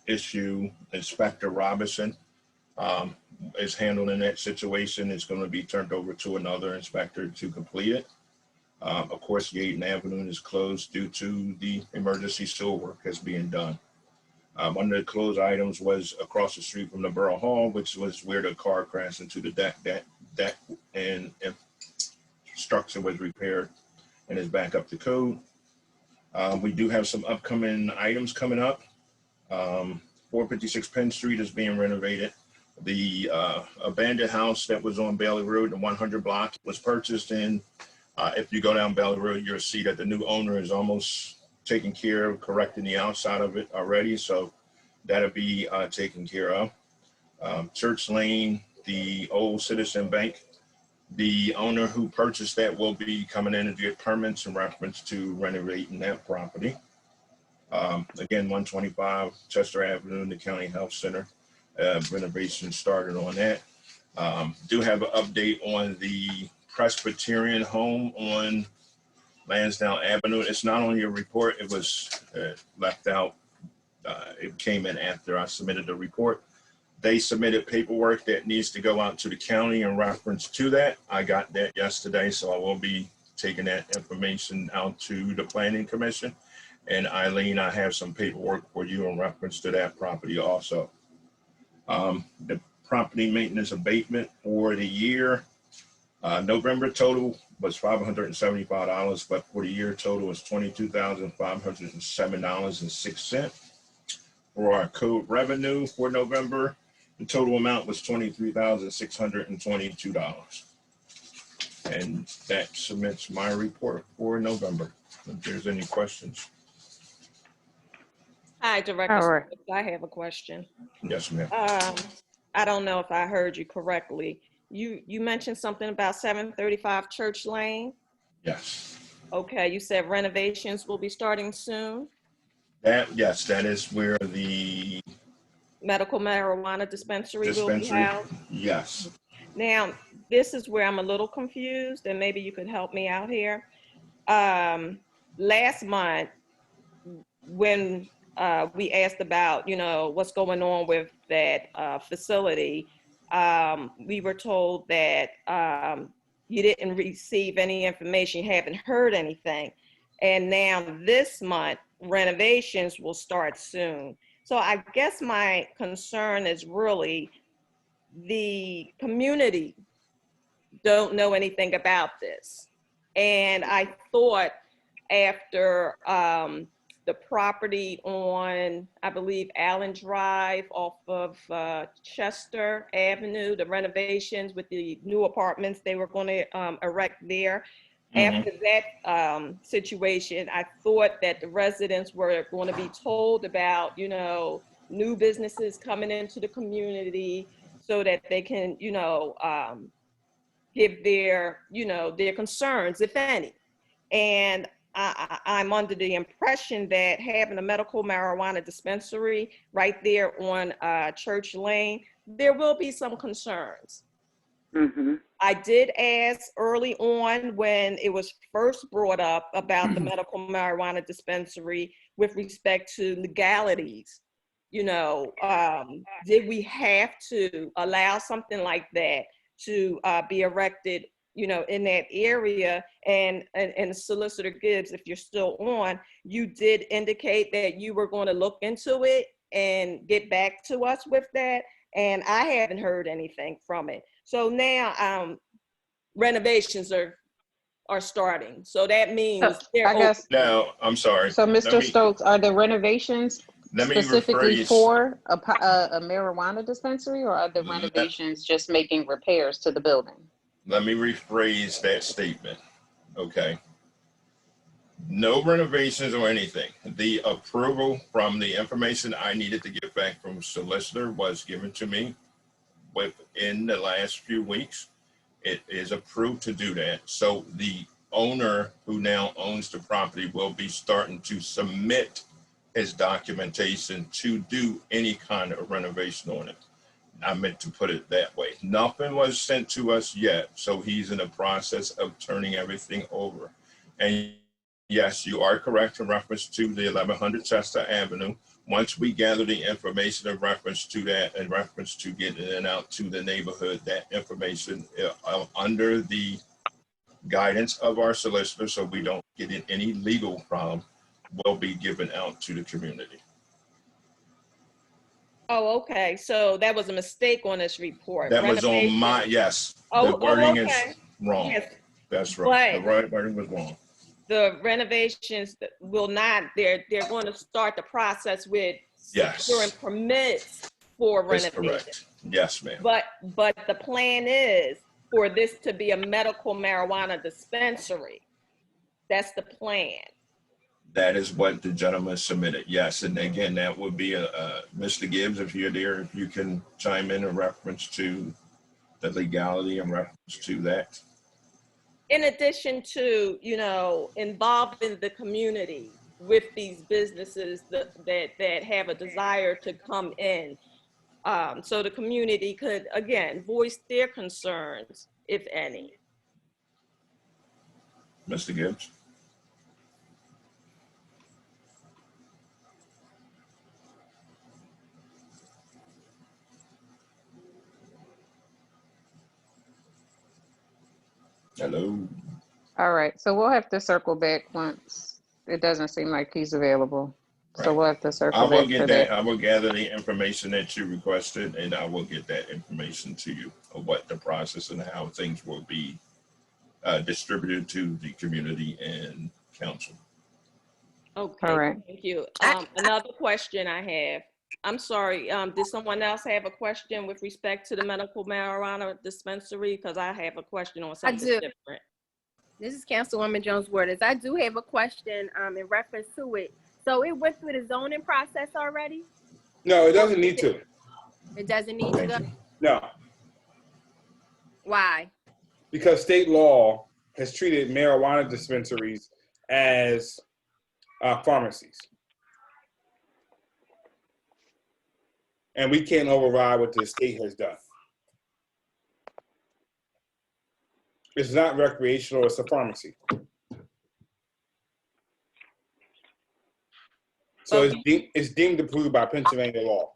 issue, Inspector Robinson is handling that situation. It's going to be turned over to another inspector to complete it. Of course, Yeadon Avenue is closed due to the emergency sewer work that's being done. One of the closed items was across the street from the Borough Hall, which was where the car crashed into the deck and structure was repaired and is back up to code. We do have some upcoming items coming up. 456 Penn Street is being renovated. The abandoned house that was on Bailey Road, the 100 block, was purchased in. If you go down Bailey Road, you'll see that the new owner is almost taking care of correcting the outside of it already. So that'll be taken care of. Church Lane, the old Citizen Bank, the owner who purchased that will be coming in and get permits in reference to renovating that property. Again, 125 Chester Avenue, the County Health Center, renovation started on that. Do have an update on the Presbyterian home on Lansdowne Avenue. It's not on your report. It was left out. It came in after I submitted the report. They submitted paperwork that needs to go out to the county in reference to that. I got that yesterday, so I will be taking that information out to the Planning Commission. And Eileen, I have some paperwork for you in reference to that property also. The property maintenance abatement for the year, November total was $575, but for the year total was $22,507.06. For our code revenue for November, the total amount was $23,622. And that submits my report for November. If there's any questions. Hi, Director. All right. Smith. I have a question. Yes, ma'am. I don't know if I heard you correctly. You mentioned something about 735 Church Lane. Yes. Okay, you said renovations will be starting soon. Yes, that is where the Medical marijuana dispensary will be housed. Yes. Now, this is where I'm a little confused, and maybe you could help me out here. Last month, when we asked about, what's going on with that facility, we were told that you didn't receive any information, you haven't heard anything. And now this month, renovations will start soon. So I guess my concern is really the community don't know anything about this. And I thought after the property on, I believe, Allen Drive off of Chester Avenue, the renovations with the new apartments they were going to erect there. After that situation, I thought that the residents were going to be told about, new businesses coming into the community so that they can, give their, their concerns, if any. And I'm under the impression that having a medical marijuana dispensary right there on Church Lane, there will be some concerns. I did ask early on when it was first brought up about the medical marijuana dispensary with respect to legalities. Did we have to allow something like that to be erected, in that area? And Solicitor Gibbs, if you're still on, you did indicate that you were going to look into it and get back to us with that. And I haven't heard anything from it. So now renovations are starting. So that means I guess. No, I'm sorry. So, Mr. Stokes, are the renovations specifically for a marijuana dispensary, or are the renovations just making repairs to the building? Let me rephrase that statement. Okay. No renovations or anything. The approval from the information I needed to get back from solicitor was given to me within the last few weeks. It is approved to do that. So the owner who now owns the property will be starting to submit his documentation to do any kind of renovation on it. I meant to put it that way. Nothing was sent to us yet, so he's in the process of turning everything over. And yes, you are correct in reference to the 1100 Chester Avenue. Once we gather the information in reference to that, in reference to getting it out to the neighborhood, that information under the guidance of our solicitor, so we don't get in any legal problem, will be given out to the community. Oh, okay. So that was a mistake on this report. That was on my, yes. The wording is wrong. Yes. That's right. But The wording was wrong. the renovations will not, they're going to start the process with securing permits for That's renovation. correct. Yes, ma'am. But the plan is for this to be a medical marijuana dispensary. That's the plan. That is what the gentleman submitted. Yes, and again, that would be Mr. Gibbs, if you're there, if you can chime in reference to the legality in reference to that. In addition to, you know, involving the community with these businesses that have a desire to come in, so the community could, again, voice their concerns, if any. Mr. Gibbs? Hello. All right, so we'll have to circle back once it doesn't seem like he's available. Right. So we'll have to circle I will back get to that. I will gather the information that you requested, and I will get that information to you of what the process and how things will be distributed to the community and council. Okay, All right. thank you. Another question I have. I'm sorry, did someone else have a question with respect to the medical marijuana dispensary? Because I have a question on something different. This is Councilwoman Jones Waters. I do have a question in reference to it. So it went through the zoning process already? No, it doesn't need to. It doesn't need to go? No, Why? because state law has treated marijuana dispensaries as pharmacies. And we can't override what the state has done. It's not recreational, it's a pharmacy. So it's deemed approved by Pennsylvania law.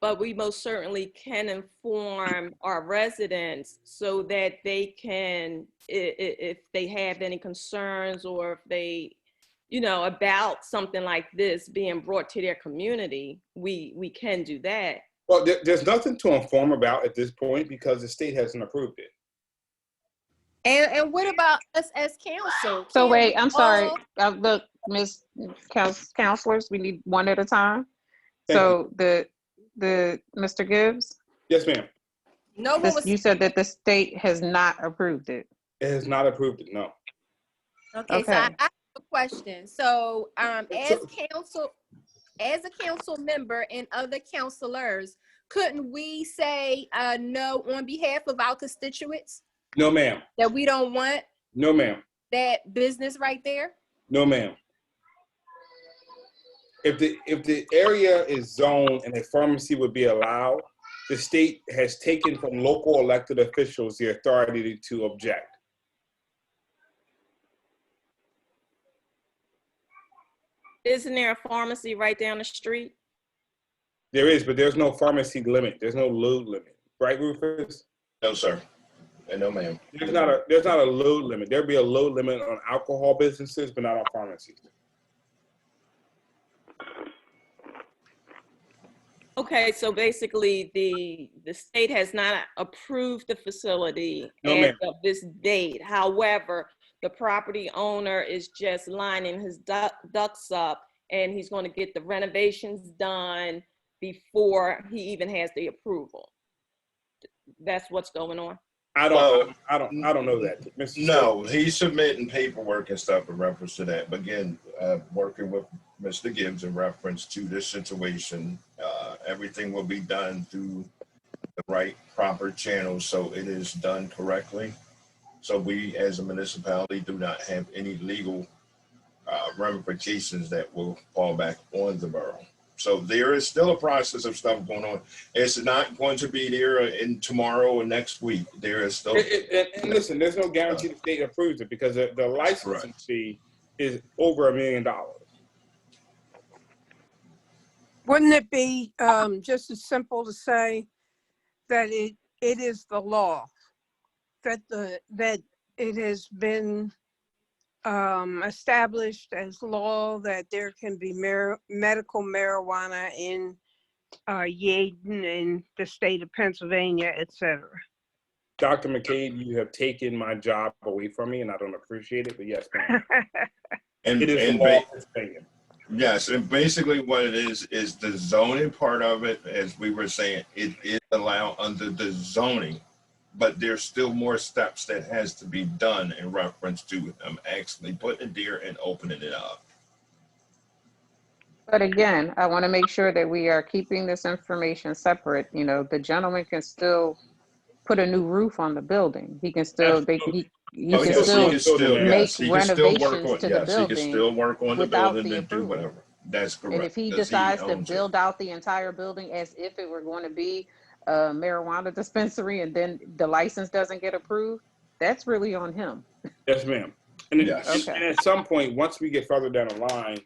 But we most certainly can inform our residents so that they can, if they have any concerns or if they, you know, about something like this being brought to their community, we can do that. Well, there's nothing to inform about at this point because the state hasn't approved it. And what about us as council? So wait, I'm sorry. Look, Ms. Counselors, we need one at a time. So the Mr. Gibbs? Yes, ma'am. No, you said that the state has not approved it. It has not approved it, no. Okay. So I have a question. So as a council member and other councilors, couldn't we say no on behalf of our constituents? No, ma'am. That we don't want? No, ma'am. That business right there? No, ma'am. If the area is zoned and a pharmacy would be allowed, the state has taken from local elected officials the authority to object. Isn't there a pharmacy right down the street? There is, but there's no pharmacy limit. There's no load limit, right, Rufus? No, sir. And no, ma'am. There's not a load limit. There'd be a load limit on alcohol businesses, but not on pharmacies. Okay, so basically the state has not approved the facility No, as of this date. However, the property owner is just lining his ducks up and he's going to get the renovations done before he even has the approval. That's what's going on. I don't know that. Mr. No, he's submitting paperwork and stuff in reference to that. But again, working with Mr. Gibbs in reference to this situation, everything will be done through the right proper channels, so it is done correctly. So we, as a municipality, do not have any legal ramifications that will fall back on the borough. So there is still a process of stuff going on. It's not going to be there in tomorrow or next week. There is still. And listen, there's no guarantee the state approves it because the licensing fee is over $1 million. Wouldn't it be just as simple to say that it is the law, that it has been established as law that there can be medical marijuana in Yeadon in the state of Pennsylvania, et cetera? Dr. McCabe, you have taken my job away from me, and I don't appreciate it, but yes, ma'am. It is the law of Pennsylvania. Yes, and basically what it is the zoning part of it, as we were saying, it is allowed under the zoning, but there's still more steps that has to be done in reference to actually putting it there and opening it up. But again, I want to make sure that we are keeping this information separate. You know, the gentleman can still put a new roof on the building. He can still, he can still make renovations to the building. He can still work on the without building the and do approval. whatever. That's correct. And if he decides to build out the entire building as if it were going to be a marijuana dispensary and then the license doesn't get approved, that's really on him. Yes, ma'am. And, and at some point, once we get further down the line,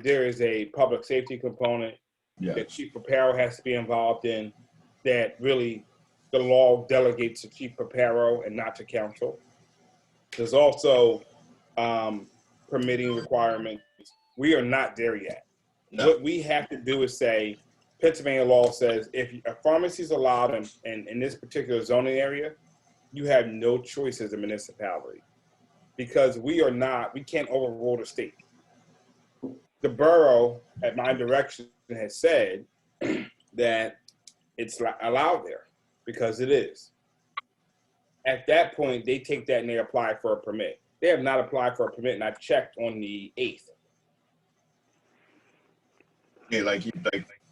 there is a public safety component that Chief Paparo has to be involved in, that really the law delegates to Chief Paparo and not to council. There's also permitting requirements. We are not there yet. No. What we have to do is say, Pennsylvania law says if a pharmacy is allowed in this particular zoning area, you have no choice as a municipality, because we can't overrule the state. The borough, at my direction, has said that it's allowed there because it is. At that point, they take that and they apply for a permit. They have not applied for a permit, and I checked on the 8th. Yeah,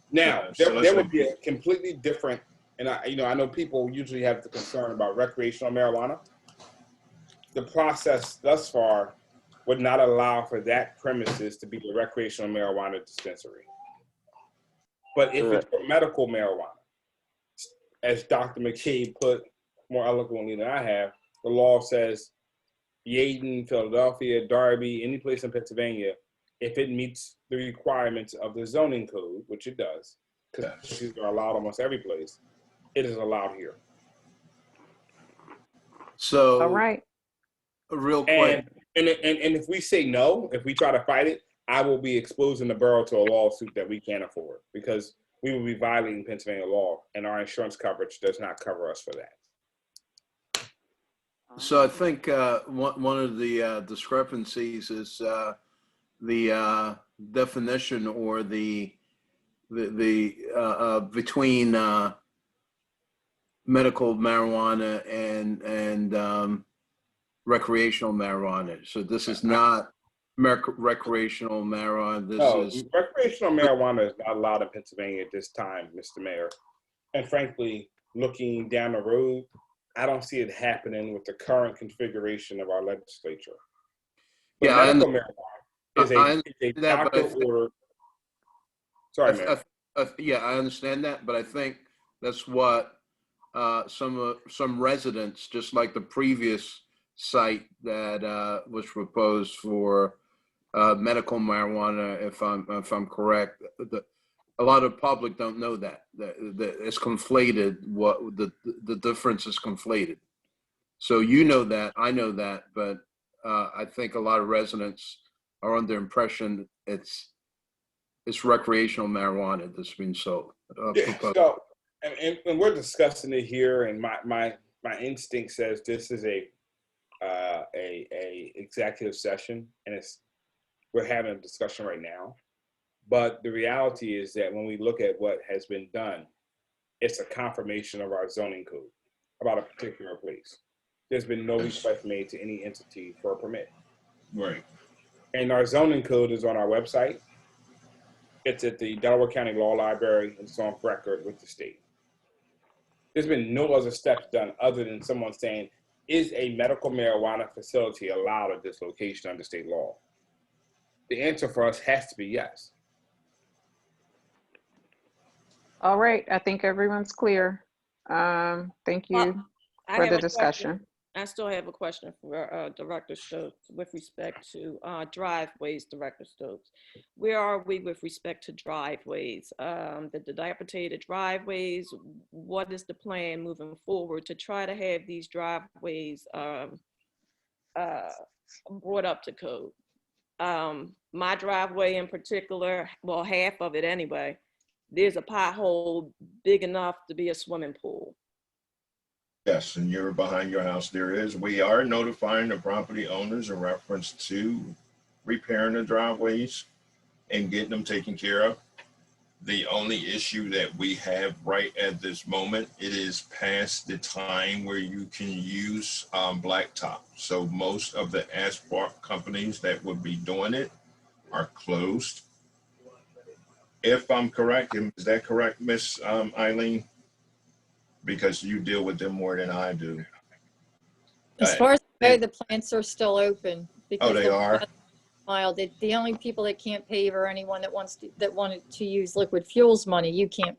now, there would be a completely different, and I know people usually have the concern about recreational marijuana. The process thus far would not allow for that premises to be a recreational marijuana dispensary. But if it's for medical marijuana, as Dr. McCabe put more eloquently than I have, the law says Yeadon, Philadelphia, Darby, any place in Pennsylvania, if it meets the requirements of the zoning code, which it does, because these are allowed almost every place, it is allowed here. So, all right, real quick. And if we say no, if we try to fight it, I will be exposing the borough to a lawsuit that we can't afford, because we will be violating Pennsylvania law, and our insurance coverage does not cover us for that. So I think one of the discrepancies is the definition or the between medical marijuana and recreational marijuana. So this is not recreational marijuana. This is recreational marijuana is not allowed in Pennsylvania at this time, Mr. Mayor. And frankly, looking down the road, I don't see it happening with the current configuration of our legislature. But medical marijuana is a doctor order. Sorry, Mayor. Yeah, I understand that, but I think that's what some residents, just like the previous site that was proposed for medical marijuana, if I'm correct, a lot of public don't know that it's conflated. What the difference is conflated. So you know that, I know that, but I think a lot of residents are under the impression it's recreational marijuana that's being sold. So, and we're discussing it here, and my instinct says this is a executive session, and we're having a discussion right now. But the reality is that when we look at what has been done, it's a confirmation of our zoning code. about a particular place. There's been no request made to any entity for a permit. Right. And our zoning code is on our website. It's at the Delaware County Law Library. It's on record with the state. There's been no other steps done other than someone saying, is a medical marijuana facility allowed at this location under state law? The answer for us has to be yes. All right, I think everyone's clear. Thank you I for have the a discussion. question. I still have a question for Director Stokes with respect to driveways, Director Stokes. Where are we with respect to driveways? The dilapidated driveways, what is the plan moving forward to try to have these driveways brought up to code? My driveway in particular, well, half of it anyway, there's a pothole big enough to be a swimming pool. Yes, and you're behind your house. There is. We are notifying the property owners in reference to repairing the driveways and getting them taken care of. The only issue that we have right at this moment, it is past the time where you can use blacktop. So most of the asphalt companies that would be doing it are closed. If I'm correct, is that correct, Miss Eileen? Because you deal with them more than I do. As far as I know, the plants are still open. Oh, they are? Mild. The only people that can't pave are anyone that wanted to use liquid fuels money. You can't,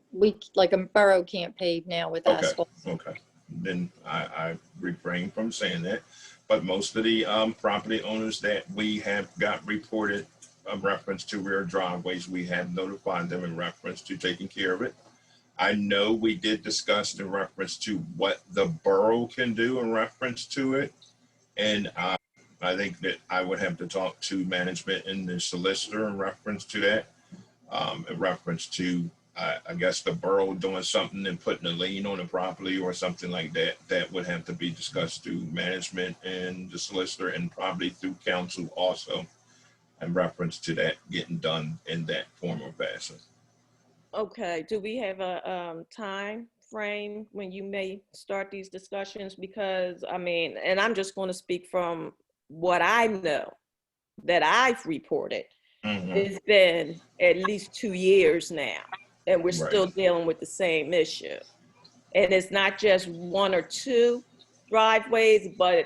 like a borough can't pave now with asphalt. Okay. Then I refrain from saying that. But most of the property owners that we have got reported a reference to rear driveways, we have notified them in reference to taking care of it. I know we did discuss in reference to what the borough can do in reference to it. And I think that I would have to talk to management and the solicitor in reference to that, in reference to, I guess, the borough doing something and putting a lien on the property or something like that. That would have to be discussed through management and the solicitor and probably through council also in reference to that getting done in that form or fashion. Okay, do we have a time frame when you may start these discussions? Because I mean, and I'm just going to speak from what I know that I've reported. It's been at least 2 years now, and we're still dealing with the same issue. And it's not just one or two driveways, but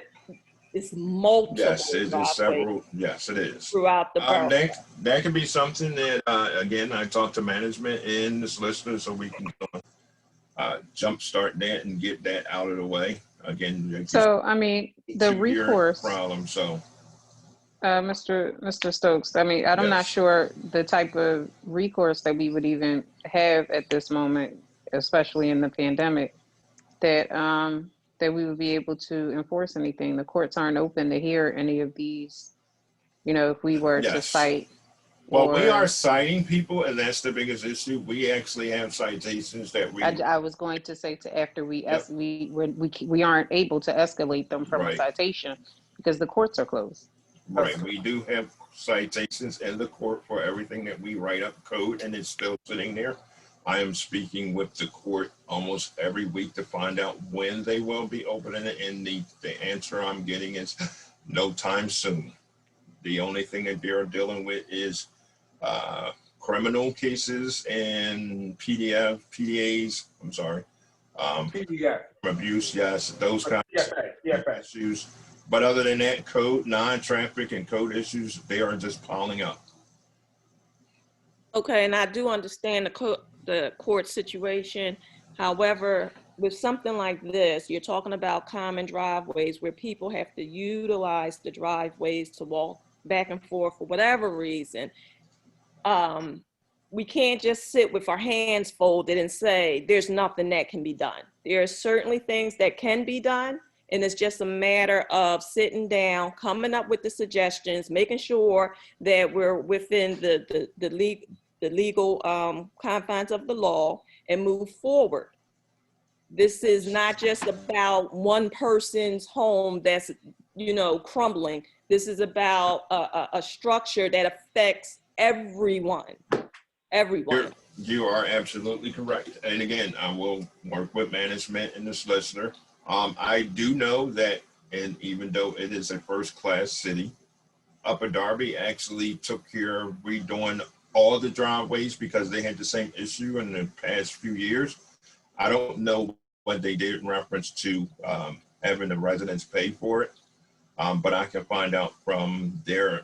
it's multiple. Yes, it is several. Yes, it is. Throughout the borough. That could be something that, again, I talked to management and the solicitor so we can jumpstart that and get that out of the way. Again, so I mean, the recourse problem. So, Mr. Stokes, I mean, I'm not sure the type of recourse that we would even have at this moment, especially in the pandemic, that that we would be able to enforce anything. The courts aren't open to hear any of these, you know, if we were to cite. Well, we are citing people, and that's the biggest issue. We actually have citations that we. I was going to say to after we aren't able to escalate them from a citation because the courts are closed. Right. We do have citations in the court for everything that we write up code, and it's still sitting there. I am speaking with the court almost every week to find out when they will be opening it, and the answer I'm getting is no time soon. The only thing that they're dealing with is criminal cases and PDAs. I'm sorry. PDF. Abuse, yes, those kinds of issues. But other than that, code, non-traffic and code issues, they are just piling up. Okay, and I do understand the court situation. However, with something like this, you're talking about common driveways where people have to utilize the driveways to walk back and forth for whatever reason. We can't just sit with our hands folded and say, there's nothing that can be done. There are certainly things that can be done. And it's just a matter of sitting down, coming up with the suggestions, making sure that we're within the legal confines of the law and move forward. This is not just about one person's home that's, you know, crumbling. This is about a structure that affects everyone. You are absolutely correct. And again, I will work with management and the solicitor I do know that, and even though it is a first-class city, Upper Darby actually took care of redoing all the driveways because they had the same issue in the past few years. I don't know what they did in reference to having the residents pay for it, but I can find out from their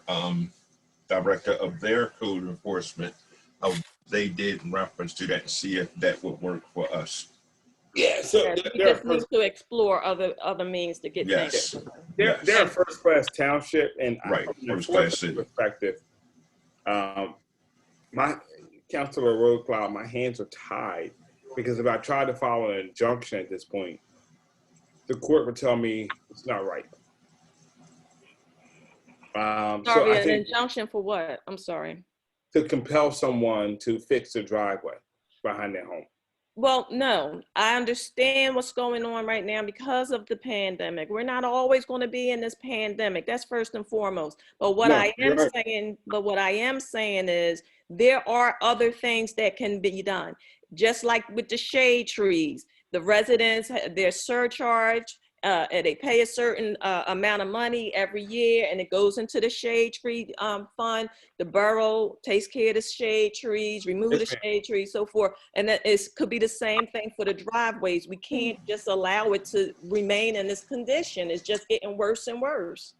director of their code enforcement of what they did in reference to that and see if that would work for us. Yeah, so Yes, we they're just need to explore other means to get things. Yes, they're yes, a first class township, and right, from an first-class enforcement city. perspective, my Councilor Roadcloud, my hands are tied because if I try to follow an injunction at this point, the court would tell me it's not right. So Sorry, I an think injunction for what? I'm sorry. to compel someone to fix the driveway behind their home. Well, no, I understand what's going on right now because of the pandemic. We're not always going to be in this pandemic. That's first and foremost. But what No, I you're am right. saying is there are other things that can be done. Just like with the shade trees, the residents, their surcharge, and they pay a certain amount of money every year, and it goes into the shade tree fund. The borough takes care of the shade trees, remove the Yes, ma'am. shade trees, so forth. And that could be the same thing for the driveways. We can't just allow it to remain in this condition. It's just getting worse and worse.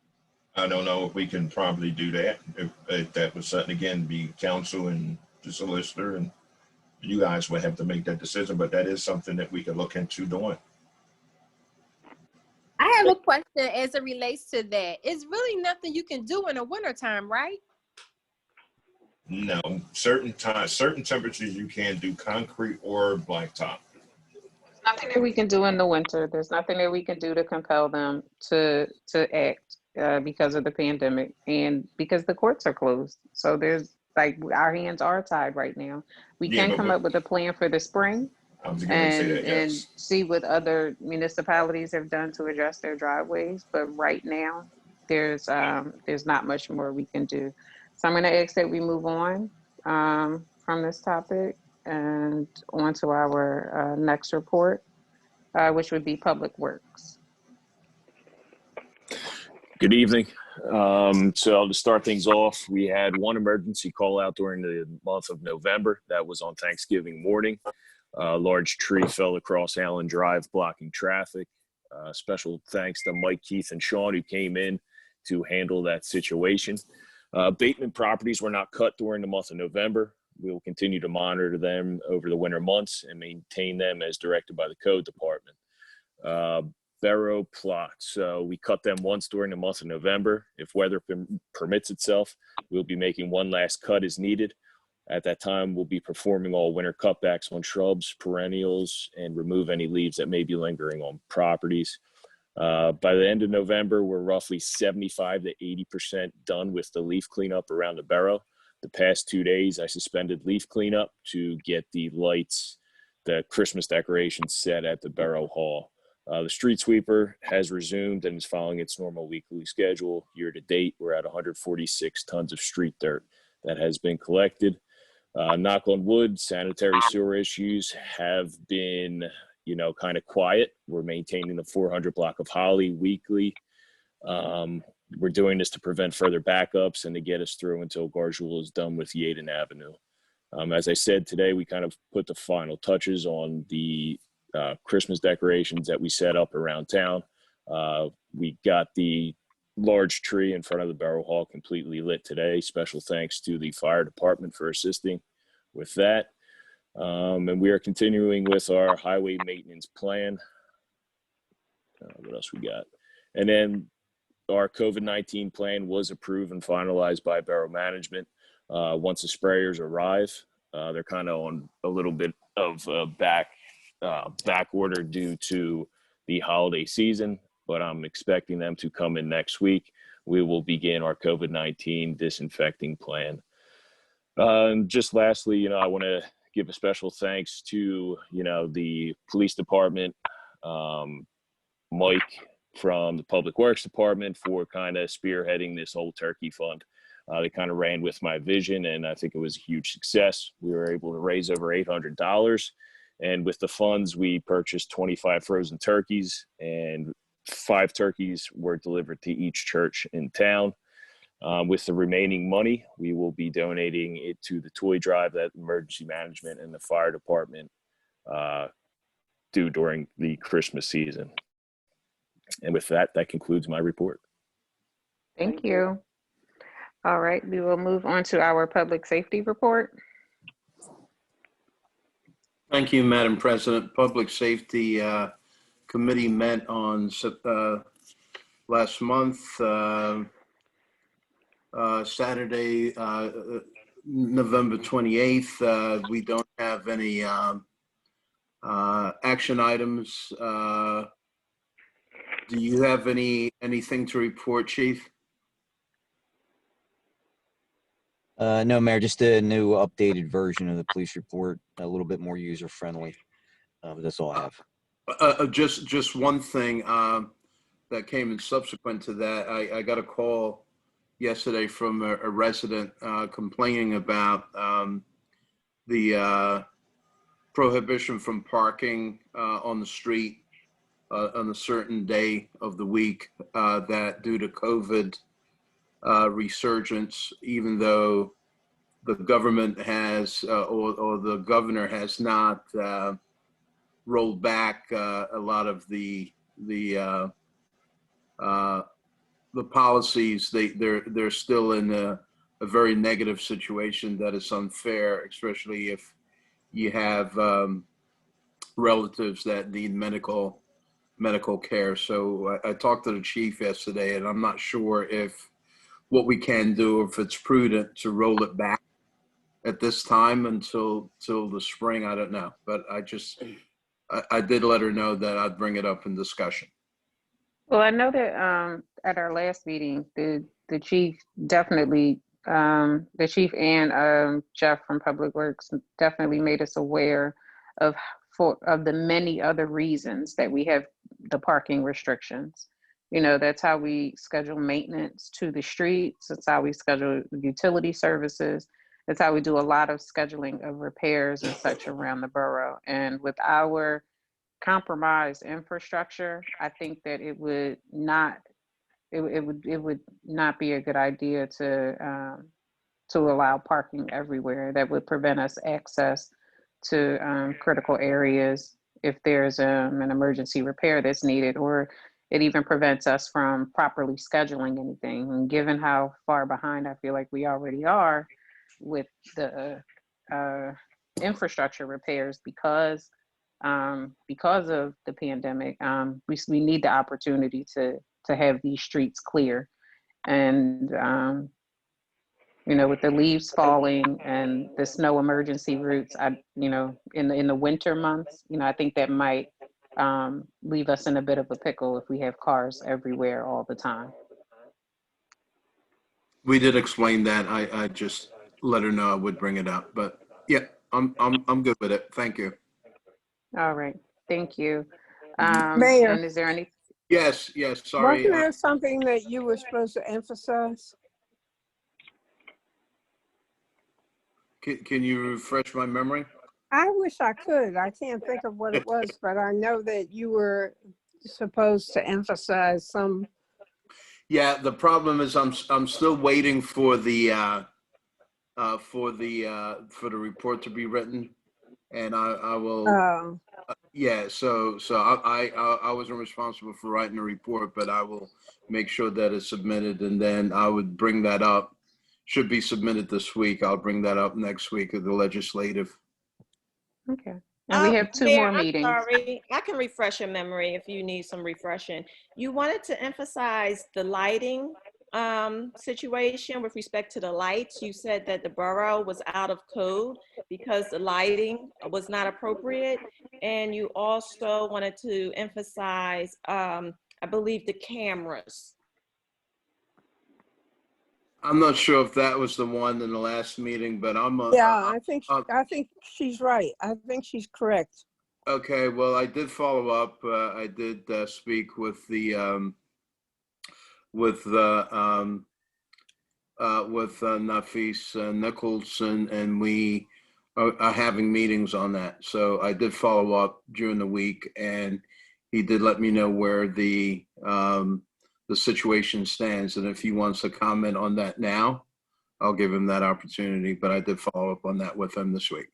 I don't know if we can probably do that. If that was something, again, be council and the solicitor, and you guys would have to make that decision, but that is something that we could look into doing. I have a question as it relates to that. It's really nothing you can do in the wintertime, right? No, certain times, certain temperatures, you can do concrete or blacktop. Nothing that we can do in the winter. There's nothing that we can do to compel them to act because of the pandemic and because the courts are closed. So there's like our hands are tied right now. We Yeah, can but come up with a plan for the spring I was going to say that, and yes. see what other municipalities have done to address their driveways. But right now, there's not much more we can do. So I'm going to ask that we move on from this topic and on to our next report, which would be Public Works. Good evening. So I'll just start things off. We had one emergency call out during the month of November. That was on Thanksgiving morning. A large tree fell across Allen Drive, blocking traffic. Special thanks to Mike, Keith, and Sean, who came in to handle that situation. Abatement properties were not cut during the month of November. We will continue to monitor them over the winter months and maintain them as directed by the code department. Borough plots. So we cut them once during the month of November. If weather permits itself, we'll be making one last cut as needed. At that time, we'll be performing all winter cutbacks on shrubs, perennials, and remove any leaves that may be lingering on properties. By the end of November, we're roughly 75 to 80% done with the leaf cleanup around the borough. The past 2 days, I suspended leaf cleanup to get the lights, the Christmas decorations set at the Borough Hall. The street sweeper has resumed and is following its normal weekly schedule. Year to date, we're at 146 tons of street dirt that has been collected. Knock on wood, sanitary sewer issues have been, kind of quiet. We're maintaining the 400 block of Holly weekly. We're doing this to prevent further backups and to get us through until Gargiulo is done with Yeadon Avenue. As I said today, we kind of put the final touches on the Christmas decorations that we set up around town. We got the large tree in front of the Borough Hall completely lit today. Special thanks to the fire department for assisting with that. And we are continuing with our highway maintenance plan. What else we got? And then our COVID-19 plan was approved and finalized by Borough Management. Once the sprayers arrive, they're kind of on a little bit of back order due to the holiday season, but I'm expecting them to come in next week. We will begin our COVID-19 disinfecting plan. And just lastly, I want to give a special thanks to, the police department, Mike from the Public Works Department for kind of spearheading this whole turkey fund. They kind of ran with my vision, and I think it was a huge success. We were able to raise over $800. And with the funds, we purchased 25 frozen turkeys, and 5 turkeys were delivered to each church in town. With the remaining money, we will be donating it to the toy drive that emergency management and the fire department do during the Christmas season. And with that, that concludes my report. Thank you. All right, we will move on to our public safety report. Thank you, Madam President. Public Safety Committee met on last month, Saturday, November 28th. We don't have any action items. Do you have anything to report, Chief? No, Mayor, just a new updated version of the police report, a little bit more user-friendly. That's all I have. Just one thing that came in subsequent to that. I got a call yesterday from a resident complaining about the prohibition from parking on the street on a certain day of the week, that due to COVID resurgence, even though the government has or the governor has not rolled back a lot of the policies, they're still in a very negative situation that is unfair, especially if you have relatives that need medical care. So I talked to the chief yesterday, and I'm not sure if what we can do, if it's prudent to roll it back at this time until the spring. I don't know, but I did let her know that I'd bring it up in discussion. Well, I know that at our last meeting, the chief definitely, the chief and Jeff from Public Works definitely made us aware of the many other reasons that we have the parking restrictions. You know, that's how we schedule maintenance to the streets. That's how we schedule utility services. That's how we do a lot of scheduling of repairs and such around the borough. And with our compromised infrastructure, I think that it would not be a good idea to allow parking everywhere. That would prevent us access to critical areas if there's an emergency repair that's needed, or it even prevents us from properly scheduling anything. And given how far behind I feel like we already are with the infrastructure repairs because of the pandemic, we need the opportunity to have these streets clear. And you know, with the leaves falling and the snow emergency routes, in the winter months, I think that might leave us in a bit of a pickle if we have cars everywhere all the time. We did explain that. I just let her know I would bring it up, but yeah, I'm good with it. Thank you. All right, thank you. Mayor. And is there any? Yes, sorry. Wasn't there something that you were supposed to emphasize? Can you refresh my memory? I wish I could. I can't think of what it was, but I know that you were supposed to emphasize some. Yeah, the problem is I'm still waiting for the report to be written, and I will. Yeah, so I wasn't responsible for writing the report, but I will make sure that it's submitted, and then I would bring that up. Should be submitted this week. I'll bring that up next week at the legislative. Okay. And we have two Mayor, more meetings. I'm sorry. I can refresh your memory if you need some refreshing. You wanted to emphasize the lighting situation with respect to the lights. You said that the borough was out of code because the lighting was not appropriate. And you also wanted to emphasize, I believe, the cameras. I'm not sure if that was the one in the last meeting, but I think she's right. I think she's correct. Okay, well, I did follow up. I did speak with Nafis Nicholson, and we are having meetings on that. So I did follow up during the week, and he did let me know where the situation stands. And if he wants to comment on that now, I'll give him that opportunity. But I did follow up on that with him this week.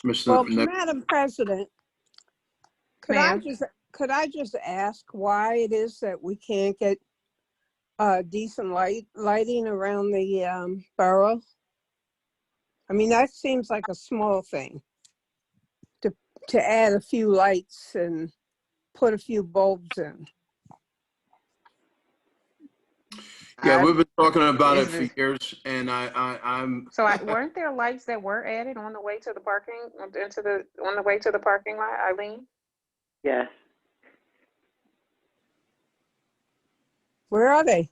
Well, Mr. Nick, Madam President, Ma'am? could I just ask why it is that we can't get decent lighting around the borough? I mean, that seems like a small thing to add a few lights and put a few bulbs in. yeah, we've been talking about it Is for it, years, and I'm. so weren't there lights that were added on the way to the parking, on the way to the parking lot, Eileen? Yes. Where are they?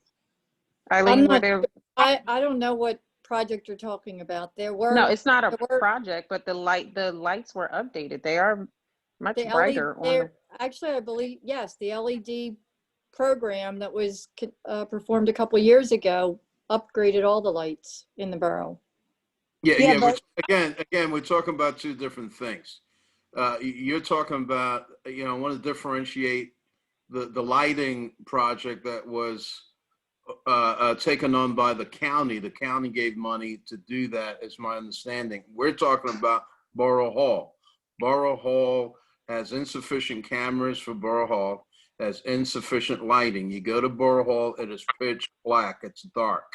I'm Eileen, were not, there? I don't know what project you're talking about. No, it's not a there were project, but the lights were updated. They are much the LED, brighter on the. actually, I believe, yes, the LED program that was performed a couple years ago upgraded all the lights in the borough. Yeah, but again, we're talking about two different things. You're talking about, I want to differentiate the lighting project that was taken on by the county. The county gave money to do that, is my understanding. We're talking about Borough Hall. Borough Hall has insufficient cameras for Borough Hall, has insufficient lighting. You go to Borough Hall, it is pitch black, it's dark.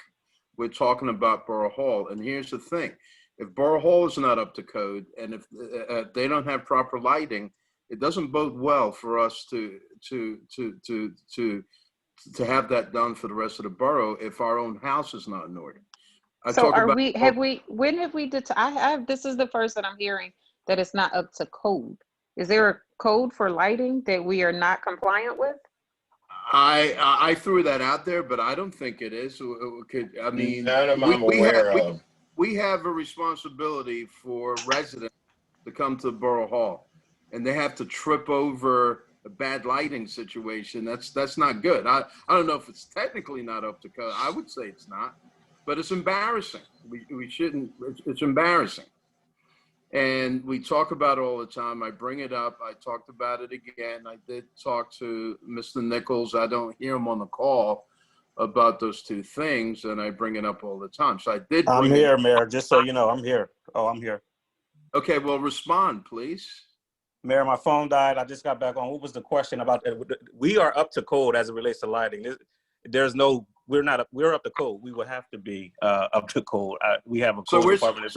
We're talking about Borough Hall. And here's the thing. If Borough Hall is not up to code, and if they don't have proper lighting, it doesn't bode well for us to have that done for the rest of the borough if our own house is not in order. So when have we this is the first that I'm hearing that it's not up to code. Is there a code for lighting that we are not compliant with? I threw that out there, but I don't think it is. I mean, none of them I'm aware of. We have a responsibility for residents to come to Borough Hall, and they have to trip over a bad lighting situation. That's not good. I don't know if it's technically not up to code. I would say it's not, but it's embarrassing. We shouldn't. It's embarrassing. And we talk about it all the time. I bring it up. I talked about it again. I did talk to Mr. Nichols. I don't hear him on the call about those two things, and I bring it up all the time. So I did. I'm here, Mayor. Just so you know, I'm here. Oh, I'm here. Okay, well, respond, please. Mayor, my phone died. I just got back on. What was the question about? We are up to code as it relates to lighting. We're up to code. We would have to be up to code. We have a code department.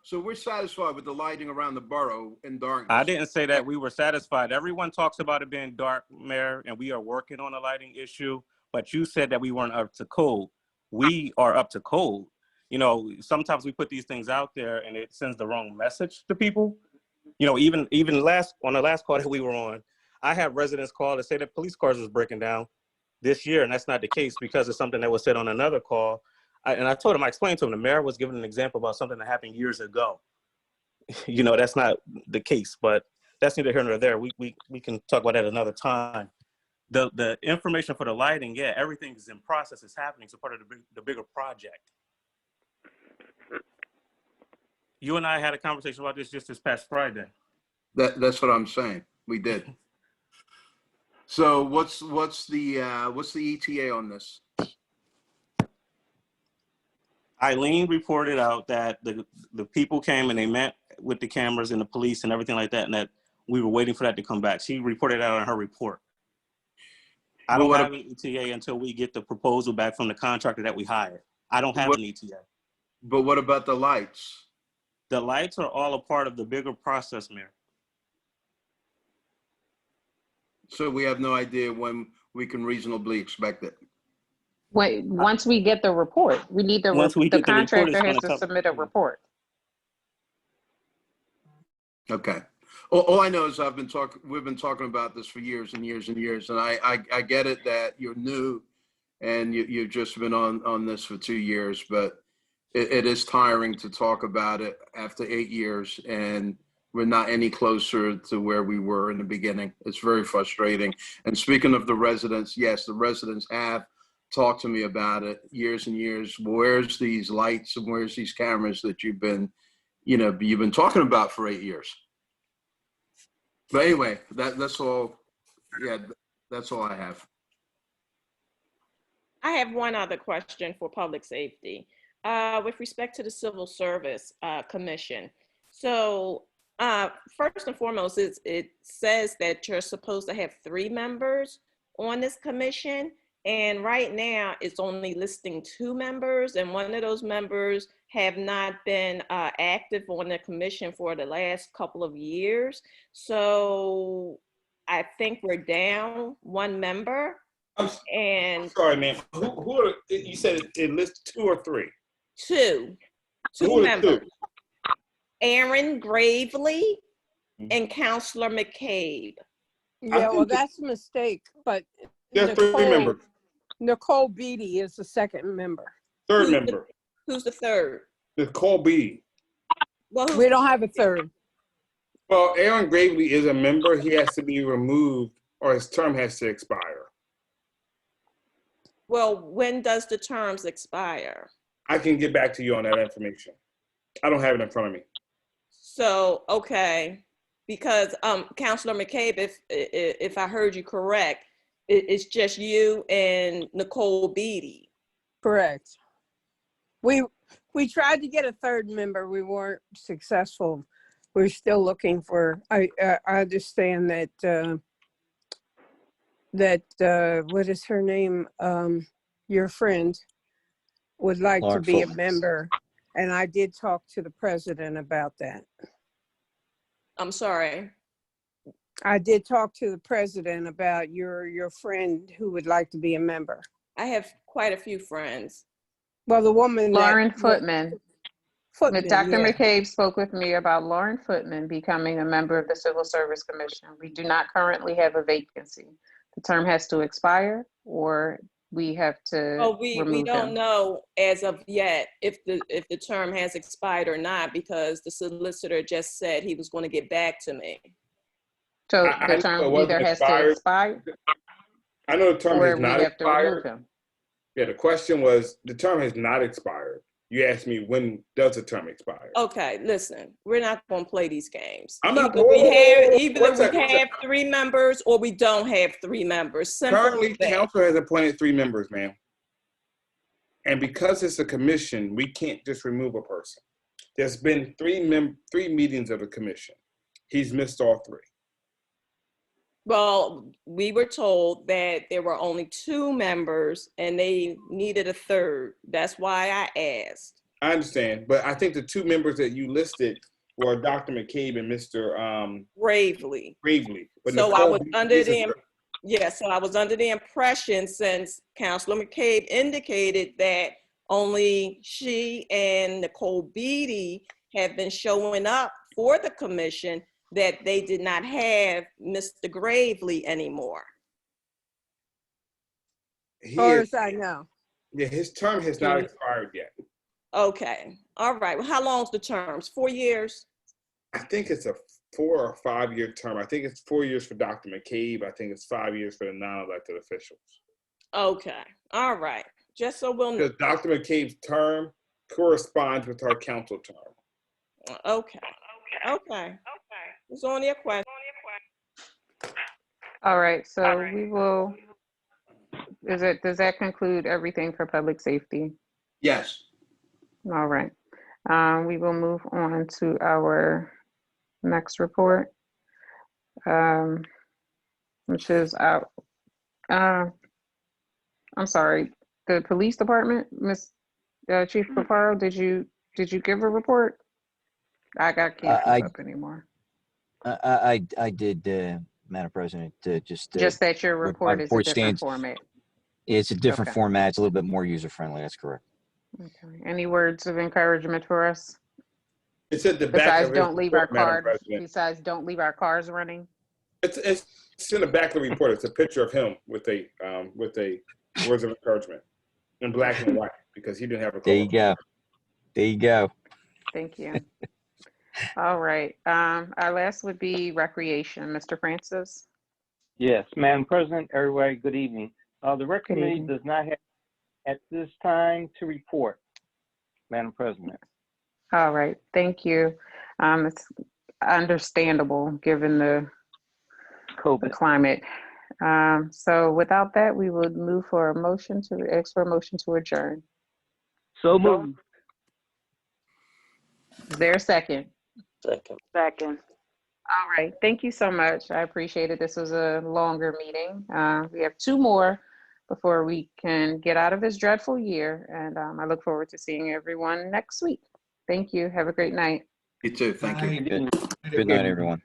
So we're satisfied with the lighting around the borough in darkness. I didn't say that we were satisfied. Everyone talks about it being dark, Mayor, and we are working on a lighting issue. But you said that we weren't up to code. We are up to code. Sometimes we put these things out there and it sends the wrong message to people. Even on the last call that we were on, I had residents call to say that police cars was breaking down this year, and that's not the case because of something that was said on another call. I explained to him, the mayor was giving an example about something that happened years ago. That's not the case, but that's neither here nor there. We can talk about that another time. The information for the lighting, yeah, everything is in process. It's happening. It's a part of the bigger project. You and I had a conversation about this just this past Friday. That's what I'm saying. We did. So what's the ETA on this? Eileen reported out that the people came and they met with the cameras and the police and everything like that, and that we were waiting for that to come back. She reported out on her report. I don't have an ETA until we get the proposal back from the contractor that we hired. I don't have an ETA. But what about the lights? The lights are all a part of the bigger process, Mayor. So we have no idea when we can reasonably expect it. Wait, once we get the report, we need the contractor has to submit a report. Okay. All I know is we've been talking about this for years and years and years, and I get it that you're new and you've just been on this for 2 years, but it is tiring to talk about it after 8 years, and we're not any closer to where we were in the beginning. It's very frustrating. And speaking of the residents, yes, the residents have talked to me about it years and years. Where's these lights and where's these cameras that you've been talking about for 8 years? But anyway, that's all. Yeah, that's all I have. I have one other question for public safety. With respect to the Civil Service Commission. So first and foremost, it says that you're supposed to have 3 members on this commission. And right now it's only listing 2 members, and one of those members have not been active on the commission for the last couple of years. So I think we're down 1 member. And Sorry, ma'am. Who are, you said it lists 2 or 3? 2 members. Aaron Gravely and Counselor McCabe. Yeah, well, that's a mistake, but There's 3 members. Nicole Beatty is the 2nd member. 3rd member. Who's the 3rd? Nicole Beatty. Well, we don't have a 3rd. Well, Aaron Gravely is a member. He has to be removed or his term has to expire. Well, when does the terms expire? I can get back to you on that information. I don't have it in front of me. So, okay, because Counselor McCabe, if I heard you correct, it's just you and Nicole Beatty. Correct. We tried to get a 3rd member. We weren't successful. We're still looking for. I understand that what is her name? Your friend would like Lauren to be a Fulton. member, and I did talk to the president about that. I'm sorry. I did talk to the president about your friend who would like to be a member. I have quite a few friends. Well, the woman Lauren Footman. Footman, Dr. yeah. McCabe spoke with me about Lauren Footman becoming a member of the Civil Service Commission. We do not currently have a vacancy. The term has to expire, or we have to we don't him. know as of yet if the term has expired or not, because the solicitor just said he was going to get back to me. So the term either has to expire. I know the term or has not we have to remove expired. him. Yeah, the question was, the term has not expired. You asked me, when does the term expire? Okay, listen, we're not going to play these games. I'm not. Either we One second. have 3 members or we don't have 3 members. Simple Currently, as that. council has appointed 3 members, ma'am. And because it's a commission, we can't just remove a person. There's been 3 meetings of the commission. He's missed all 3. Well, we were told that there were only 2 members and they needed a 3rd. That's why I asked. I understand, but I think the 2 members that you listed were Dr. McCabe and Mr. Gravely. But So I Nicole was under the impression, since Councilor McCabe indicated that only she and Nicole Beatty have been showing up for the commission, that they did not have Mr. Gravely anymore. As far as I know. Yeah, his term has not expired yet. Okay, all right. Well, how long's the terms? 4 years? I think it's a 4 or 5 year term. I think it's 4 years for Dr. McCabe. I think it's 5 years for the non-elected officials. Okay, all right. Just so we'll know. Because Dr. McCabe's term corresponds with her council term. Okay. It's only a question. All right, so we will, does that conclude everything for public safety? Yes. All right. We will move on to our next report, which is our, I'm sorry, the police department. Miss Chief Paparo, did you give a report? I can't keep up anymore. I did, Madam President, just that your report is a different format. It's a different Okay. format. It's a little bit more user friendly. That's correct. Okay. Any words of encouragement for us? It's at the back Besides, of don't leave our Madam cars. President. Besides, don't leave our cars running. It's in the back of the report. It's a picture of him with a words of encouragement in black and white, because he didn't have a color. There you go. Thank you. All right. Our last would be recreation. Mr. Francis. Yes, Madam President, everybody, good evening. The rec Good committee evening. does not have at this time to report, Madam President. All right, thank you. It's understandable given the climate. So without that, we would move for a motion to ask for a motion to adjourn. So moved. Is there a second? Second. All right, thank you so much. I appreciate it. This was a longer meeting. We have 2 more before we can get out of this dreadful year. And I look forward to seeing everyone next week. Thank you. Have a great night. You too. Thank you. Good night, everyone.